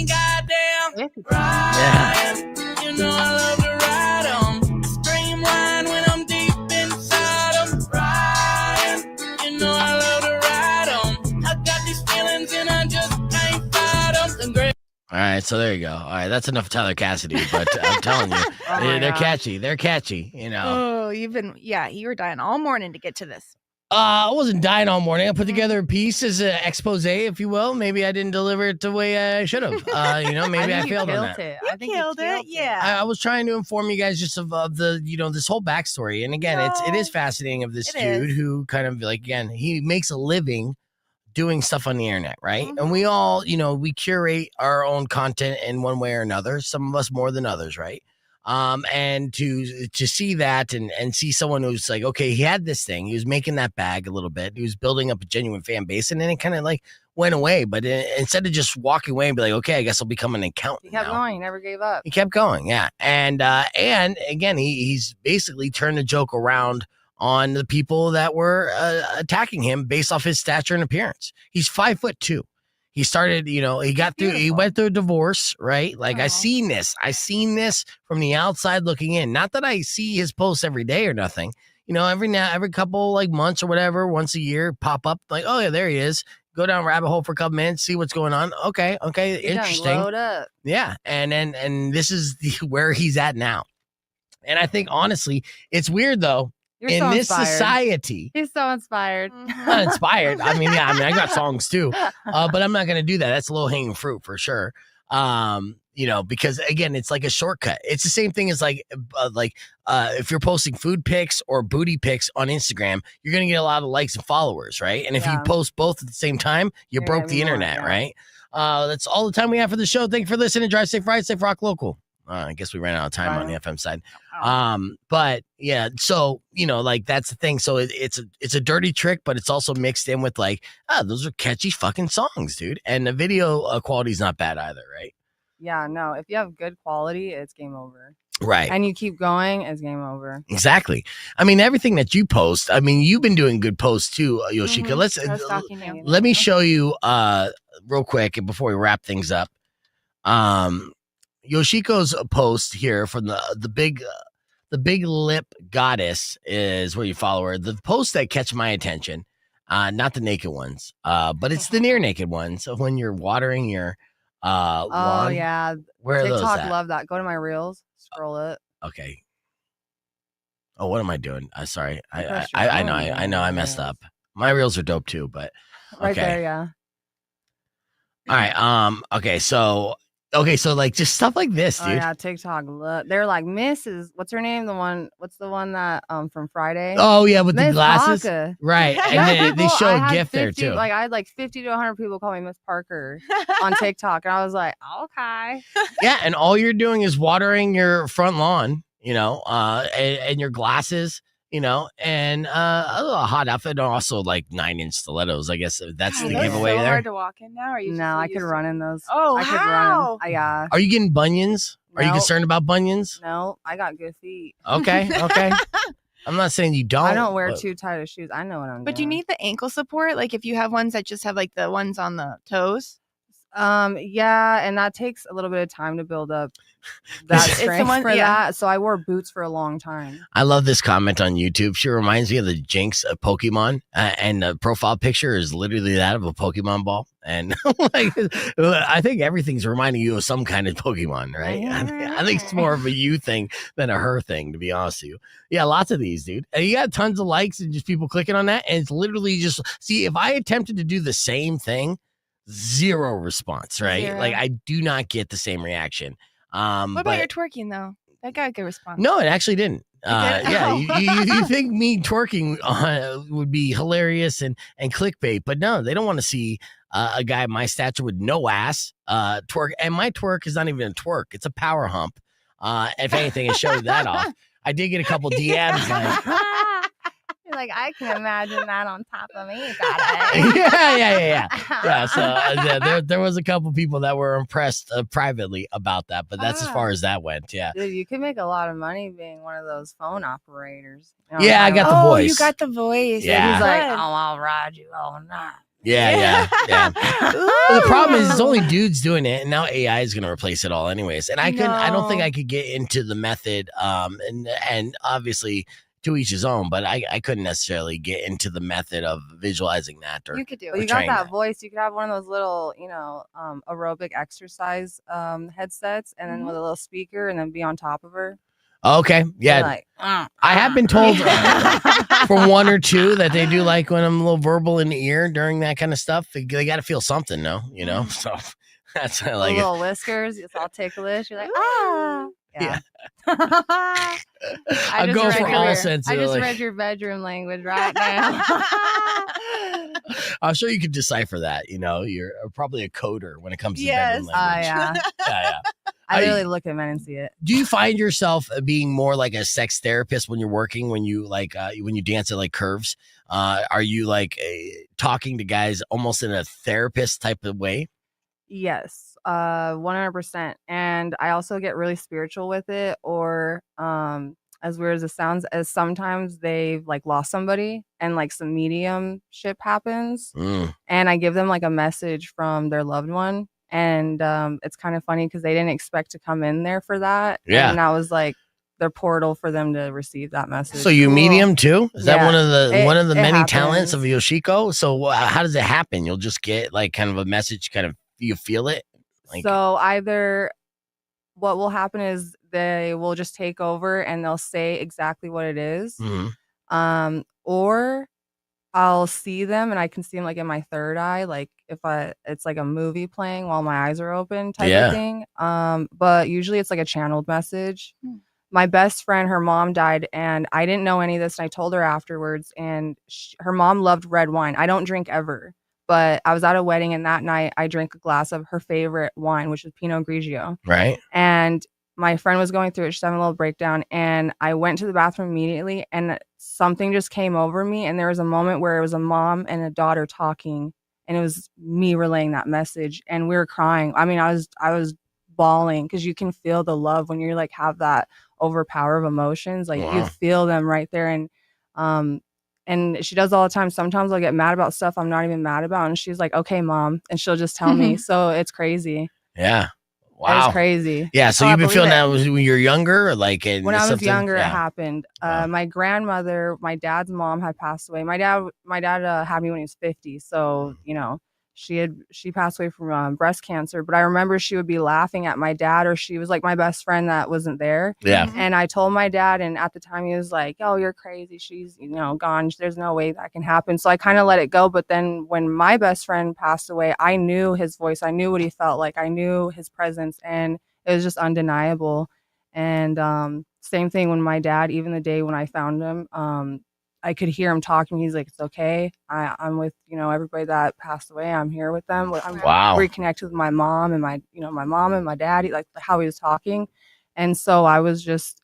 Speaker 6: goddamn. Ryan, you know I love to ride 'em. Streamline when I'm deep inside 'em. Ryan, you know I love to ride 'em. I got these feelings and I just can't fight 'em.
Speaker 3: All right, so there you go. All right, that's enough of Tyler Cassidy, but I'm telling you,
Speaker 5: my
Speaker 3: they're
Speaker 5: gosh.
Speaker 3: catchy. They're catchy,
Speaker 7: Oh, you were dying all morning to get to this.
Speaker 3: I wasn't dying all morning. I put together a piece as an expose, if you will. Maybe I didn't deliver it the way I should have. Maybe I
Speaker 5: think
Speaker 3: failed
Speaker 5: you
Speaker 3: on
Speaker 5: killed
Speaker 3: that.
Speaker 5: it.
Speaker 7: You
Speaker 5: I think
Speaker 7: killed
Speaker 5: you
Speaker 7: it,
Speaker 5: killed
Speaker 7: yeah.
Speaker 3: I was trying to inform you guys just of the this whole backstory, and again, it is fascinating of this
Speaker 7: It
Speaker 3: dude
Speaker 7: is.
Speaker 3: who kind of he makes a living doing stuff on the internet, right? And we all we curate our own content in one way or another. Some of us more than others, right? And to see that and see someone who's like, okay, he had this thing, he was making that bag a little bit, he was building up a genuine fan base, and then it kind of like went away. But instead of just walking away and be like, okay, I guess I'll become an accountant.
Speaker 5: He kept
Speaker 3: now.
Speaker 5: going. He never gave up.
Speaker 3: He kept going, yeah. And again, he's basically turned the joke around on the people that were attacking him based off his stature and appearance. He's 5'2". He started, he went through a divorce, right? Like I seen this from the outside looking in. Not that I see his posts every day or nothing. Every couple like months or whatever, once a year, pop up like, oh yeah, there he is. Go down rabbit hole for a couple minutes, see what's going on. Okay,
Speaker 5: He done
Speaker 3: interesting.
Speaker 5: glowed up.
Speaker 3: Yeah, and this is where he's at now. And I think honestly, it's weird though.
Speaker 5: You're
Speaker 3: In
Speaker 5: so
Speaker 3: this
Speaker 5: inspired.
Speaker 3: society,
Speaker 5: He's so inspired.
Speaker 3: not inspired. I I got songs too, but I'm not going to do that. That's low hanging fruit for sure. Because again, it's like a shortcut. It's the same thing as if you're posting food pics or booty pics on Instagram, you're going to get a lot of likes and followers, right? And if you
Speaker 5: Yeah.
Speaker 3: post both at the same time, you
Speaker 5: You're
Speaker 3: broke
Speaker 5: gonna
Speaker 3: the
Speaker 5: be more,
Speaker 3: internet,
Speaker 5: yeah.
Speaker 3: right? That's all the time we have for the show. Thank you for listening. Drive safe, ride safe, rock local. I guess we ran out of time on the FM side. But yeah, so that's the thing. So it's a dirty trick, but it's also mixed in with those are catchy fucking songs, dude. And the video quality is not bad either, right?
Speaker 5: Yeah, no. If you have good quality, it's game over.
Speaker 3: Right.
Speaker 5: And you keep going, it's game over.
Speaker 3: Exactly. Everything that you post. You've been doing good posts too, Yoshika.
Speaker 5: I was stalking you.
Speaker 3: Let me show you real quick before we wrap things up. Yoshiko's post here from the big lip goddess is where you follow her. The posts that catch my attention, not the naked ones, but it's the near naked ones of when you're watering your
Speaker 5: Oh
Speaker 3: lawn.
Speaker 5: yeah.
Speaker 3: Where are those
Speaker 5: TikTok
Speaker 3: at?
Speaker 5: love that. Go to my reels, scroll it.
Speaker 3: Okay. Oh, what am I doing? Sorry. I
Speaker 5: pressed your
Speaker 3: know.
Speaker 5: phone.
Speaker 3: I know. I messed up. My reels are dope too, but
Speaker 5: Right
Speaker 3: okay.
Speaker 5: there, yeah.
Speaker 3: All right. Okay. So like just stuff like this, dude.
Speaker 5: Oh yeah, TikTok. Look, they're like Mrs. What's her name? What's the one that from Friday?
Speaker 3: Oh yeah, with the
Speaker 5: Miss
Speaker 3: glasses,
Speaker 5: Parker.
Speaker 3: right? And
Speaker 5: Yeah,
Speaker 3: then they
Speaker 5: people-
Speaker 3: show
Speaker 5: I
Speaker 3: a
Speaker 5: had
Speaker 3: gift there
Speaker 5: 50
Speaker 3: too.
Speaker 5: Like I had like 50 to 100 people call me Miss Parker on TikTok, and I was like, okay.
Speaker 3: Yeah, and all you're doing is watering your front lawn, and your glasses, and a little hot outfit, and also like 9-inch stilettos. I guess that's the
Speaker 7: Those
Speaker 3: giveaway
Speaker 7: so
Speaker 3: there.
Speaker 7: hard to walk in now. Are you?
Speaker 5: No, I could run in those.
Speaker 7: Oh,
Speaker 5: I could
Speaker 7: how?
Speaker 5: run. Yeah.
Speaker 3: Are you getting bunions? Are you
Speaker 5: No.
Speaker 3: concerned about bunions?
Speaker 5: No, I got good feet.
Speaker 3: Okay. I'm not saying you don't.
Speaker 5: I don't wear
Speaker 3: but-
Speaker 5: too tight of shoes. I know what I'm
Speaker 7: But do you
Speaker 5: doing.
Speaker 7: need the ankle support? Like if you have ones that just have like the ones on the toes?
Speaker 5: Yeah, and that takes a little bit of time to build up that
Speaker 7: It's the
Speaker 5: strength
Speaker 7: one-
Speaker 5: for
Speaker 7: yeah.
Speaker 5: that. So I wore boots for a long time.
Speaker 3: I love this comment on YouTube. She reminds me of the Jinx of Pokemon, and the profile picture is literally that of a Pokemon ball. And like, I think everything's reminding you of some kind of Pokemon, right? I think it's more of a you thing than a her thing, to be honest with you. Yeah, lots of these, dude. And you got tons of likes and just people clicking on that, and it's literally just see if I attempted to do the same thing, zero response, right?
Speaker 7: Zero.
Speaker 3: Like I do not get the same reaction.
Speaker 7: What
Speaker 3: But-
Speaker 7: about your twerking though? That got a good response.
Speaker 3: No, it actually didn't.
Speaker 7: It did?
Speaker 3: Yeah,
Speaker 7: Oh.
Speaker 3: you think me twerking would be hilarious and clickbait, but no, they don't want to see a guy my stature with no ass twerk. And my twerk is not even a twerk; it's a power hump. If anything, it showed that off. I did get a couple DMs like,
Speaker 5: You're like, I can imagine that on top of me. Got it.
Speaker 3: yeah. So there was a couple people that were impressed privately about that, but that's as far as that went. Yeah.
Speaker 5: Dude, you could make a lot of money being one of those phone operators. You know
Speaker 3: Yeah, I
Speaker 5: what I'm
Speaker 3: got
Speaker 5: talking
Speaker 3: the
Speaker 5: about?
Speaker 7: Oh,
Speaker 3: voice.
Speaker 7: you got the voice.
Speaker 3: Yeah.
Speaker 5: He's like,
Speaker 7: Good.
Speaker 5: oh, I'll ride you all night.
Speaker 3: Yeah.
Speaker 7: Ooh.
Speaker 3: Well, the problem is it's only dudes doing it, and now AI is going to replace it all, anyways. And I don't think
Speaker 7: No.
Speaker 3: I could get into the method. And obviously to each his own, but I couldn't necessarily get into the method of visualizing that. Or
Speaker 7: You could do
Speaker 5: Well,
Speaker 7: it.
Speaker 5: you got
Speaker 3: trying
Speaker 5: that
Speaker 3: that.
Speaker 5: voice. You could have one of those little, aerobic exercise headsets, and then with a little speaker, and then be on top of her.
Speaker 3: Okay, yeah.
Speaker 5: You're like,
Speaker 3: I have been told for one or two that they do like when I'm a little verbal in the ear during that kind of stuff. They got to feel something, no, So that's I like it.
Speaker 5: little whiskers. It's all ticklish. You're like, ah. Yeah.
Speaker 3: I go for all senses.
Speaker 5: I just
Speaker 3: like-
Speaker 5: read your bedroom language right now.
Speaker 3: I'm sure you could decipher that. You're probably a coder when it comes to
Speaker 7: Yes.
Speaker 3: bedroom
Speaker 5: Oh,
Speaker 3: language.
Speaker 5: yeah.
Speaker 3: Yeah.
Speaker 5: I
Speaker 3: I-
Speaker 5: really look at men and see it.
Speaker 3: Do you find yourself being more like a sex therapist when you're working, when you when you dance at like curves? Are you like talking to guys almost in a therapist type of way?
Speaker 5: Yes, 100%. And I also get really spiritual with it, or as weird as it sounds, as sometimes they've like lost somebody and like some mediumship happens, and I give them like a message from their loved one. And it's kind of funny because they didn't expect to come in there for that.
Speaker 3: Yeah.
Speaker 5: And that was like their portal for them to receive that message.
Speaker 3: So you medium too? Is that
Speaker 5: Yeah.
Speaker 3: one of the
Speaker 5: It
Speaker 3: many talents
Speaker 5: happens.
Speaker 3: of Yoshiko? So how does it happen? You'll just get like kind of a message, kind of you feel it. Like,
Speaker 5: So either what will happen is they will just take over and they'll say exactly what it is.
Speaker 3: mhm.
Speaker 5: Or I'll see them and I can see them like in my third eye, like if it's like a movie playing while my eyes are open type
Speaker 3: Yeah.
Speaker 5: of thing. But usually it's like a channeled message. My best friend, her mom died, and I didn't know any of this, and I told her afterwards. And her mom loved red wine. I don't drink ever, but I was at a wedding, and that night I drank a glass of her favorite wine, which was Pinot Grigio.
Speaker 3: Right.
Speaker 5: And my friend was going through it. She's having a little breakdown, and I went to the bathroom immediately, and something just came over me. And there was a moment where it was a mom and a daughter talking, and it was me relaying that message, and we were crying. I mean, I was bawling because you can feel the love when you're like have that overpower of emotions. Like you
Speaker 3: Wow.
Speaker 5: feel them right there. And she does all the time. Sometimes I'll get mad about stuff I'm not even mad about, and she's like, "Okay, mom," and she'll just tell me. So it's crazy.
Speaker 3: Yeah. Wow.
Speaker 5: It's crazy.
Speaker 3: Yeah. So
Speaker 7: Oh, I
Speaker 3: you've been
Speaker 7: believe
Speaker 3: feeling
Speaker 7: it.
Speaker 3: that when you're younger, or like
Speaker 5: When I was
Speaker 3: something?
Speaker 5: younger, it
Speaker 3: Yeah.
Speaker 5: happened.
Speaker 3: Wow.
Speaker 5: My grandmother, my dad's mom, had passed away. My dad had me when he was 50. So she passed away from breast cancer. But I remember she would be laughing at my dad, or she was like my best friend that wasn't there.
Speaker 3: Yeah.
Speaker 5: And I told my dad, and at the time he was like, "Oh, you're crazy. She's gone. There's no way that can happen." So I kind of let it go. But then when my best friend passed away, I knew his voice. I knew what he felt like. I knew his presence, and it was just undeniable. And same thing when my dad, even the day when I found him, I could hear him talking. He's like, "It's okay. I'm with everybody that passed away. I'm here with them. I'm
Speaker 3: Wow.
Speaker 5: reconnected with my mom and my mom and my daddy, like how he was talking." And so I was just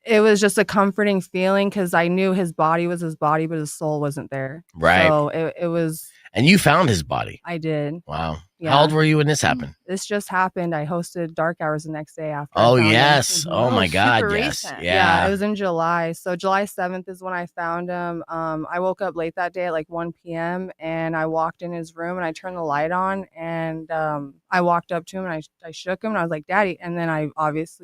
Speaker 5: it was just a comforting feeling because I knew his body was his body, but his soul wasn't there.
Speaker 3: Right.
Speaker 5: So it was.
Speaker 3: And you found his body.
Speaker 5: I did.
Speaker 3: Wow.
Speaker 5: Yeah.
Speaker 3: How old were you when this happened?
Speaker 5: This just happened. I hosted Dark Hours the next day after.
Speaker 3: Oh,
Speaker 5: I found him.
Speaker 3: yes.
Speaker 5: Mhm.
Speaker 3: Oh, my God.
Speaker 7: super
Speaker 3: Yes.
Speaker 7: recent.
Speaker 3: Yeah.
Speaker 5: It was in July. So July 7th is when I found him. I woke up late that day at like 1 p.m. and I walked in his room and I turned the light on and I walked up to him and I shook him and I was like, Daddy. And then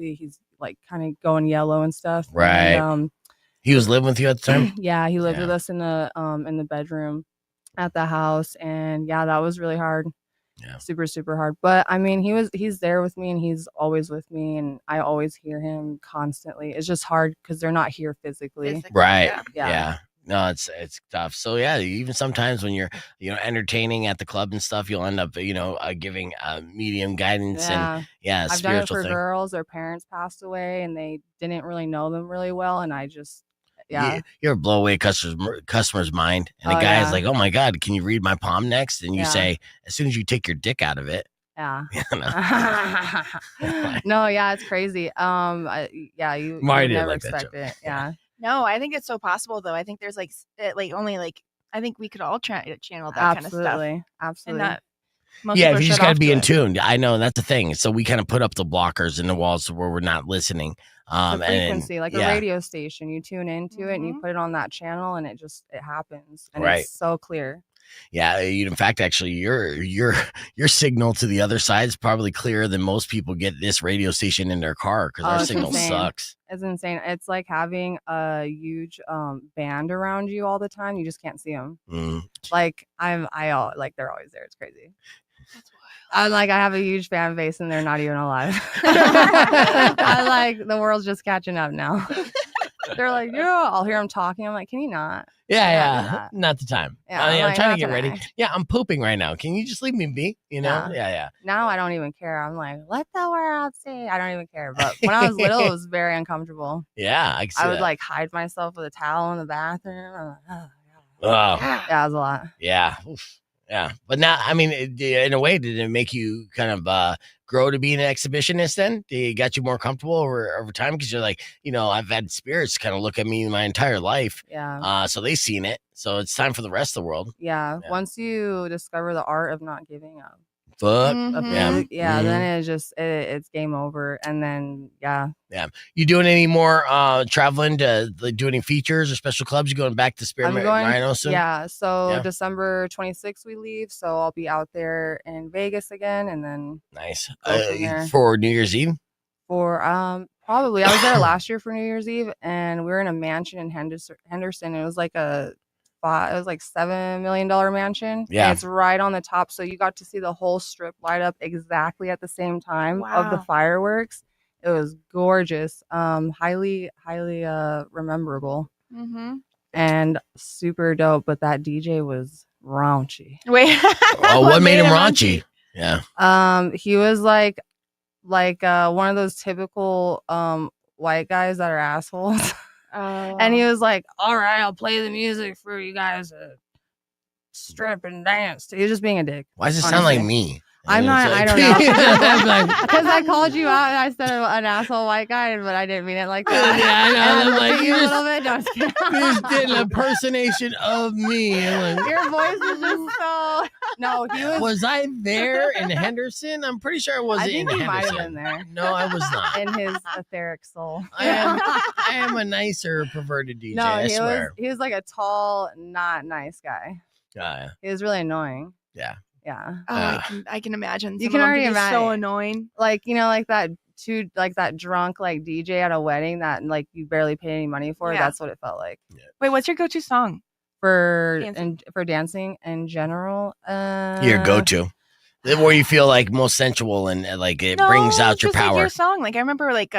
Speaker 5: he's like kind of going yellow and stuff.
Speaker 3: Right.
Speaker 5: And,
Speaker 3: He was living with you at the time?
Speaker 5: yeah, he lived
Speaker 3: Yeah.
Speaker 5: with us in the bedroom at the house. And yeah, that was really hard.
Speaker 3: Yeah.
Speaker 5: Super, super hard. But I mean, he's there with me and he's always with me and I always hear him constantly. It's just hard because they're not here physically.
Speaker 3: Right.
Speaker 5: Yeah.
Speaker 3: Yeah. No, it's tough. So yeah, even sometimes when you're, entertaining at the club and stuff, you'll end up, giving medium guidance and
Speaker 5: I've done it
Speaker 3: spiritual
Speaker 5: for
Speaker 3: thing.
Speaker 5: girls. Their parents passed away and they didn't really know them really well. And I just,
Speaker 3: You ever blow away customer's mind, and the guy is like, "Oh my God, can you read my palm next?" And you say, "As soon as you take your dick out of it."
Speaker 5: Yeah.
Speaker 3: You know?
Speaker 5: No, yeah, it's crazy. You
Speaker 3: Marty
Speaker 5: never
Speaker 3: like that
Speaker 5: expect
Speaker 3: joke.
Speaker 5: it. Yeah.
Speaker 7: No, I think it's so possible though. I think there's I think we could all channel that kind of stuff.
Speaker 5: Absolutely.
Speaker 7: And not most
Speaker 3: Yeah,
Speaker 7: people
Speaker 3: if you just
Speaker 7: shut
Speaker 3: got to
Speaker 7: off
Speaker 3: be
Speaker 7: to
Speaker 3: in
Speaker 7: it.
Speaker 3: tune. I know that's the thing. So we kind of put up the blockers in the walls where we're not listening.
Speaker 5: The frequency, like a
Speaker 3: yeah.
Speaker 5: radio station, you tune into it and you put it on that channel and it happens. And
Speaker 3: Right.
Speaker 5: it's so clear.
Speaker 3: Yeah, in fact, actually, your signal to the other side is probably clearer than most people get this radio station in their car because our
Speaker 5: it's
Speaker 3: signal
Speaker 5: insane.
Speaker 3: sucks.
Speaker 5: It's insane. It's like having a huge band around you all the time. You just can't see them.
Speaker 3: Mm.
Speaker 5: Like they're always there. It's crazy. I have a huge fan base and they're not even alive. The world's just catching up now. They're like, yeah, I'll hear them talking. I'm like, can you not?
Speaker 3: Yeah, not the time.
Speaker 5: Yeah,
Speaker 3: I'm
Speaker 5: like,
Speaker 3: trying
Speaker 5: not
Speaker 3: to get ready.
Speaker 5: today.
Speaker 3: Yeah, I'm pooping right now. Can you just leave me be? Yeah.
Speaker 5: Now I don't even care. I'm like, let the world see. I don't even care. But when I was little, it was very uncomfortable.
Speaker 3: Yeah, I can see
Speaker 5: I would
Speaker 3: that.
Speaker 5: like hide myself with a towel in the bathroom. I'm like, oh,
Speaker 3: Oh,
Speaker 5: yeah, it was a lot.
Speaker 3: yeah. Oof. Yeah. But now, I mean, in a way, did it make you kind of grow to be an exhibitionist then? Did it got you more comfortable over time? Because you're like, I've had spirits kind of look at me my entire life.
Speaker 5: Yeah.
Speaker 3: So they've seen it. So it's time for the rest of the world.
Speaker 5: Yeah. Once you discover the art of not giving up.
Speaker 3: Fuck.
Speaker 7: Mhm.
Speaker 5: Yeah. Then it's just, it's game over. And then, yeah.
Speaker 3: You doing any more traveling to do any features or special clubs? You going back to Spirit Rhino soon?
Speaker 5: Yeah. So
Speaker 3: Yeah.
Speaker 5: December 26th we leave. So I'll be out there in Vegas again. And then
Speaker 3: Nice.
Speaker 5: Go from there.
Speaker 3: For New Year's Eve?
Speaker 5: for probably I was there last year for New Year's Eve and we were in a mansion in Henderson. It was like $7 million mansion.
Speaker 3: Yeah.
Speaker 5: And it's right on the top. So you got to see the whole strip light up exactly at the same time of the
Speaker 7: Wow.
Speaker 5: fireworks. It was gorgeous. Highly rememberable
Speaker 7: Mm-hmm.
Speaker 5: and super dope. But that DJ was raunchy.
Speaker 7: Wait.
Speaker 3: Oh, what made him raunchy? Yeah.
Speaker 5: He was like one of those typical white guys that are assholes. And he was like, all right, I'll play the music for you guys to strip and dance. He was just being a dick.
Speaker 3: Why does it sound like
Speaker 5: honestly.
Speaker 3: me?
Speaker 5: I'm
Speaker 3: And
Speaker 5: not,
Speaker 3: it's
Speaker 5: I
Speaker 3: like-
Speaker 5: don't know.
Speaker 3: I'm like,
Speaker 5: Because I called you out and I said an asshole white guy, but I didn't mean it like that.
Speaker 3: Yeah, I know.
Speaker 5: And
Speaker 3: I'm
Speaker 5: I
Speaker 3: like,
Speaker 5: looked at
Speaker 3: you
Speaker 5: you a
Speaker 3: just-
Speaker 5: little bit. No, I'm just kidding.
Speaker 3: you just did an impersonation of me. I'm like,
Speaker 5: Your voice was just so. No, he was.
Speaker 3: was I there in Henderson? I'm pretty sure I was
Speaker 5: I
Speaker 3: in
Speaker 5: think he might have
Speaker 3: Henderson.
Speaker 5: been there
Speaker 3: No, I was not.
Speaker 5: in his etheric soul.
Speaker 3: I am a nicer perverted DJ.
Speaker 5: No,
Speaker 3: I
Speaker 5: he
Speaker 3: swear.
Speaker 5: was like a tall, not nice guy.
Speaker 3: Yeah.
Speaker 5: He was really annoying.
Speaker 3: Yeah.
Speaker 5: Yeah.
Speaker 7: I can imagine.
Speaker 5: You
Speaker 7: Some
Speaker 5: can
Speaker 7: of them
Speaker 5: already
Speaker 7: can be so
Speaker 5: imagine.
Speaker 7: annoying.
Speaker 5: Like that drunk like DJ at a wedding that like you barely pay any money for.
Speaker 7: Yeah.
Speaker 5: That's what it felt like
Speaker 7: Wait, what's your go-to song?
Speaker 5: for
Speaker 7: Dancing.
Speaker 5: for dancing in general.
Speaker 3: Your go-to. Where you feel like most sensual and like it brings out your
Speaker 7: just, like,
Speaker 3: power.
Speaker 7: your song. Like I remember like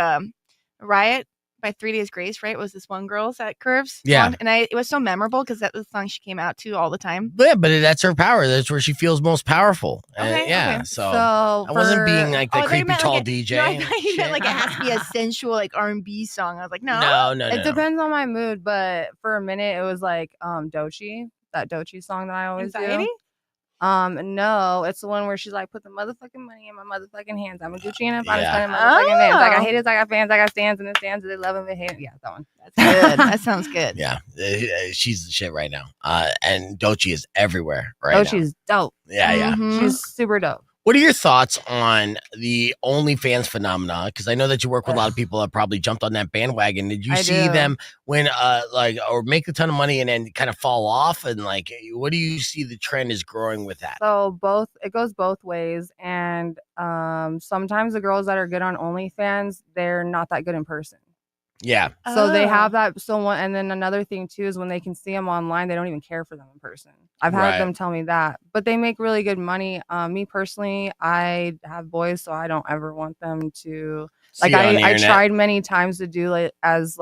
Speaker 7: Riot by 3 Days Grace, right? Was this one girl's at Curves?
Speaker 3: Yeah.
Speaker 7: song? And it was so memorable because that was the song she came out to all the time.
Speaker 3: Yeah, but that's her power. That's where she feels most powerful.
Speaker 7: Okay,
Speaker 3: Yeah.
Speaker 7: okay.
Speaker 3: So,
Speaker 5: So
Speaker 3: I wasn't being like the
Speaker 7: I thought you
Speaker 3: creepy
Speaker 7: meant
Speaker 3: tall
Speaker 7: like
Speaker 3: DJ.
Speaker 7: No, I thought you meant
Speaker 3: Shit.
Speaker 7: like it has to be a sensual like R&B song. I was like, no.
Speaker 3: No.
Speaker 5: it depends on my mood, but for a minute it was like Dochi, that Dochi song that I always
Speaker 7: Anxiety?
Speaker 5: do. No, it's the one where she's like, put the motherfucking money in my motherfucking hands. I'm a Gucci and I'm spending motherfucking names. I got haters, I got fans, I got stands, and the stands, they love them, they hate them. Yeah, that one.
Speaker 7: That's good. That sounds good.
Speaker 3: Yeah, she's the shit right now. And Doechii is everywhere right now.
Speaker 5: Doechii's dope.
Speaker 3: Yeah.
Speaker 5: She's super dope.
Speaker 3: What are your thoughts on the OnlyFans phenomenon? Because I know that you work with a lot of people that probably jumped on that bandwagon. Did you see them when or make a ton of money and then kind of fall off? And like, what do you see the trend is growing with that?
Speaker 5: So it goes both ways. And sometimes the girls that are good on OnlyFans, they're not that good in person.
Speaker 3: Yeah.
Speaker 5: So they have that. And then another thing too is when they can see them online, they don't even care for them in person. I've had them tell me that, but they make really good money. Me personally, I have boys, so I don't ever want them to like. I tried many times to do it as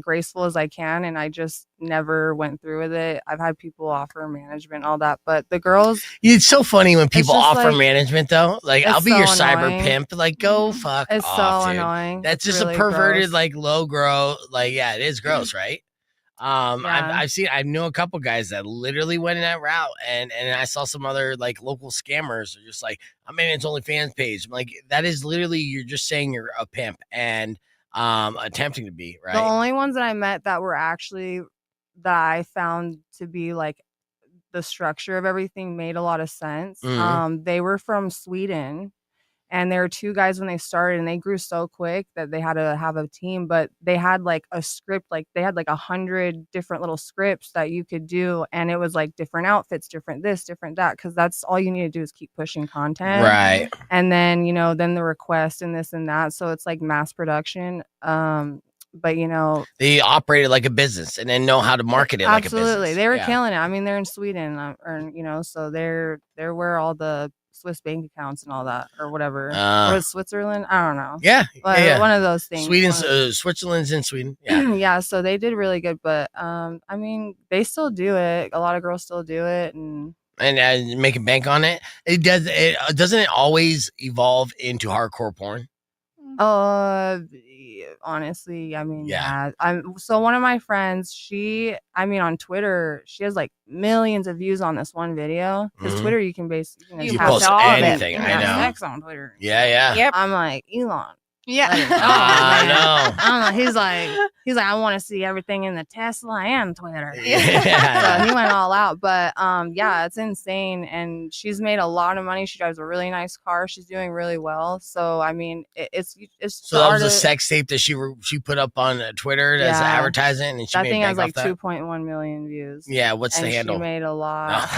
Speaker 5: graceful as I can, and I just never went through with it. I've had people offer management, all that, but the girls.
Speaker 3: It's so funny when people offer management, though. Like, I'll be your cyber pimp. Like, go fuck
Speaker 5: it's
Speaker 3: off,
Speaker 5: so
Speaker 3: dude.
Speaker 5: annoying.
Speaker 3: That's
Speaker 5: it's
Speaker 3: just
Speaker 5: really
Speaker 3: a perverted,
Speaker 5: gross.
Speaker 3: like low grow. Like, yeah, it is gross, right? I know a couple guys that literally went in that route, and I saw some other like local scammers are just like, I mean, it's OnlyFans page. I'm like, that is literally, you're just saying you're a pimp and attempting to be, right?
Speaker 5: The only ones that I met that were actually that I found to be like the structure of everything made a lot of sense. They were from Sweden. And there were two guys when they started, and they grew so quick that they had to have a team. But they had like a script, like they had like 100 different little scripts that you could do, and it was like different outfits, different this, different that, because that's all you need to do is keep pushing content,
Speaker 3: right?
Speaker 5: And then then the request and this and that, so it's like mass production. But
Speaker 3: they operated like a business and then know how to market it like a business.
Speaker 5: Absolutely, they were killing it. I mean, they're in Sweden, so they're where all the Swiss bank accounts and all that, or whatever. Or was Switzerland? I don't know.
Speaker 3: Yeah.
Speaker 5: One of those things.
Speaker 3: Switzerland's in Sweden. Yeah.
Speaker 5: Yeah. So they did really good, but I mean, they still do it. A lot of girls still do it, and
Speaker 3: making bank on it. Doesn't it always evolve into hardcore porn?
Speaker 5: Honestly, I mean, yeah. So one of my friends, on Twitter, she has like millions of views on this one video. Because Twitter, you can basically
Speaker 3: post anything. I know.
Speaker 5: Sex on Twitter.
Speaker 3: Yeah.
Speaker 7: Yep.
Speaker 5: I'm like, Elon.
Speaker 7: Yeah.
Speaker 3: I know.
Speaker 5: I don't know. He's like, I want to see everything in the Tesla and Twitter.
Speaker 3: Yeah.
Speaker 5: So he went all out. But yeah, it's insane. And she's made a lot of money. She drives a really nice car. She's doing really well. So I mean, it's
Speaker 3: so that was a sex tape that she put up on Twitter as advertising, and she
Speaker 5: that
Speaker 3: made
Speaker 5: thing has like
Speaker 3: 2.1
Speaker 5: million views.
Speaker 3: Yeah, what's the handle?
Speaker 5: She made a lot.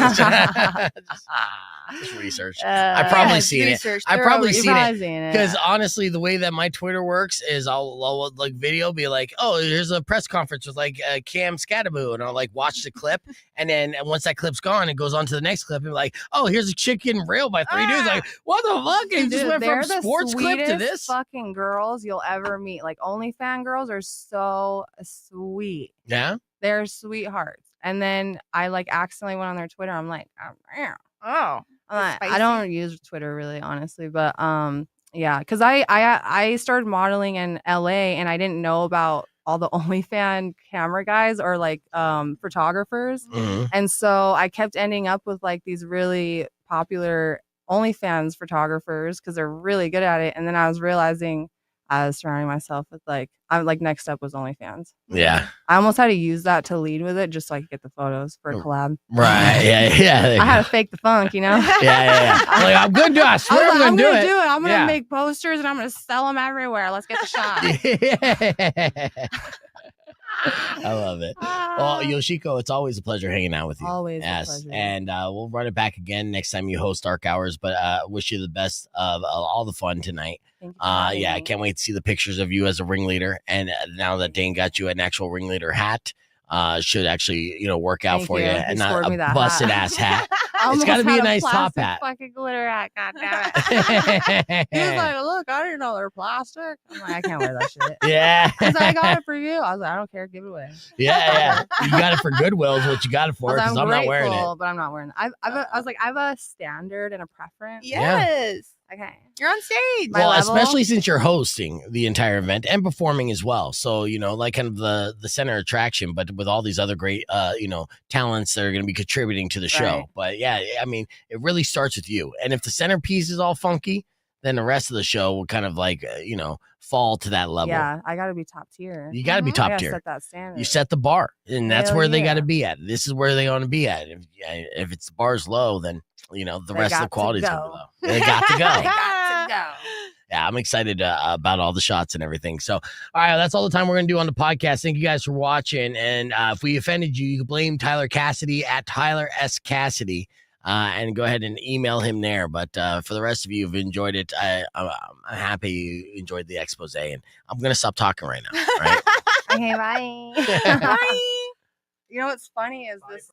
Speaker 3: Just research. I've probably seen it. I've probably seen it because honestly, the way that my Twitter works is I'll like video be like, oh, here's a press conference with like Cam Scataboo, and I'll like watch the clip, and then once that clip's gone, it goes on to the next clip, and like, oh, here's a chick getting railed by 3 dudes. Like, what the fuck? And just went from sports clip to this.
Speaker 5: Fucking girls you'll ever meet. Like OnlyFans girls are so sweet.
Speaker 3: Yeah,
Speaker 5: they're sweethearts. And then I like accidentally went on their Twitter. I'm like, I don't use Twitter really, honestly, but yeah, because I started modeling in LA and I didn't know about all the OnlyFans camera guys or like photographers, and so I kept ending up with like these really popular OnlyFans photographers because they're really good at it. And then I was realizing I was surrounding myself with next up was OnlyFans.
Speaker 3: Yeah.
Speaker 5: I almost had to use that to lead with it just so I could get the photos for a collab.
Speaker 3: Right. Yeah.
Speaker 5: I had to fake the funk,
Speaker 3: Yeah. Like, I'm going to do it. I swear I'm going to do it.
Speaker 5: I'm going to make posters and I'm going to sell them everywhere. Let's get the shot.
Speaker 3: I love it. Well, Yoshiko, it's always a pleasure hanging out with you.
Speaker 5: Always a pleasure.
Speaker 3: And we'll run it back again next time you host Dark Hours, but wish you the best of all the fun tonight. I can't wait to see the pictures of you as a ringleader, and now that Dane got you an actual ringleader hat, should actually work out for you and not a busted ass hat. It's got to be a nice top hat.
Speaker 5: Fucking glitter hat, goddammit. He was like, "Look, I didn't know they're plastic." I'm like, "I can't wear that shit."
Speaker 3: Yeah.
Speaker 5: He's like, "I got it for you." I was like, "I don't care, give it away."
Speaker 3: Yeah. You got it for Goodwill is what you got it for, because I'm not wearing it.
Speaker 5: But I'm not wearing it. I have a standard and a preference.
Speaker 7: Yes.
Speaker 5: Okay.
Speaker 7: You're on stage.
Speaker 5: My
Speaker 3: Well,
Speaker 5: level?
Speaker 3: especially since you're hosting the entire event and performing as well. So, like kind of the center attraction, but with all these other great, talents that are going to be contributing to the show.
Speaker 5: Right.
Speaker 3: But yeah, I mean, it really starts with you. And if the centerpiece is all funky, then the rest of the show will kind of like, fall to that level.
Speaker 5: Yeah, I got to be top tier.
Speaker 3: You got to be
Speaker 5: I
Speaker 3: top
Speaker 5: gotta
Speaker 3: tier.
Speaker 5: set that standard.
Speaker 3: You set the bar, and that's
Speaker 5: Hell
Speaker 3: where they got to
Speaker 5: yeah.
Speaker 3: be at. This is where they want to be at. If it's the bar's low, then the
Speaker 5: They
Speaker 3: rest of
Speaker 5: got
Speaker 3: the
Speaker 5: to
Speaker 3: quality is going to be
Speaker 5: go.
Speaker 3: low. They got to
Speaker 5: They
Speaker 3: go.
Speaker 5: got to go.
Speaker 3: Yeah, I'm excited about all the shots and everything. So, all right, that's all the time we're going to do on the podcast. Thank you guys for watching. And if we offended you, you can blame Tyler Cassidy at Tyler S. Cassidy and go ahead and email him there. But for the rest of you who've enjoyed it, I'm happy you enjoyed the expose. And I'm going to stop talking right now. All right?
Speaker 5: Okay, bye. Bye. You know what's funny is this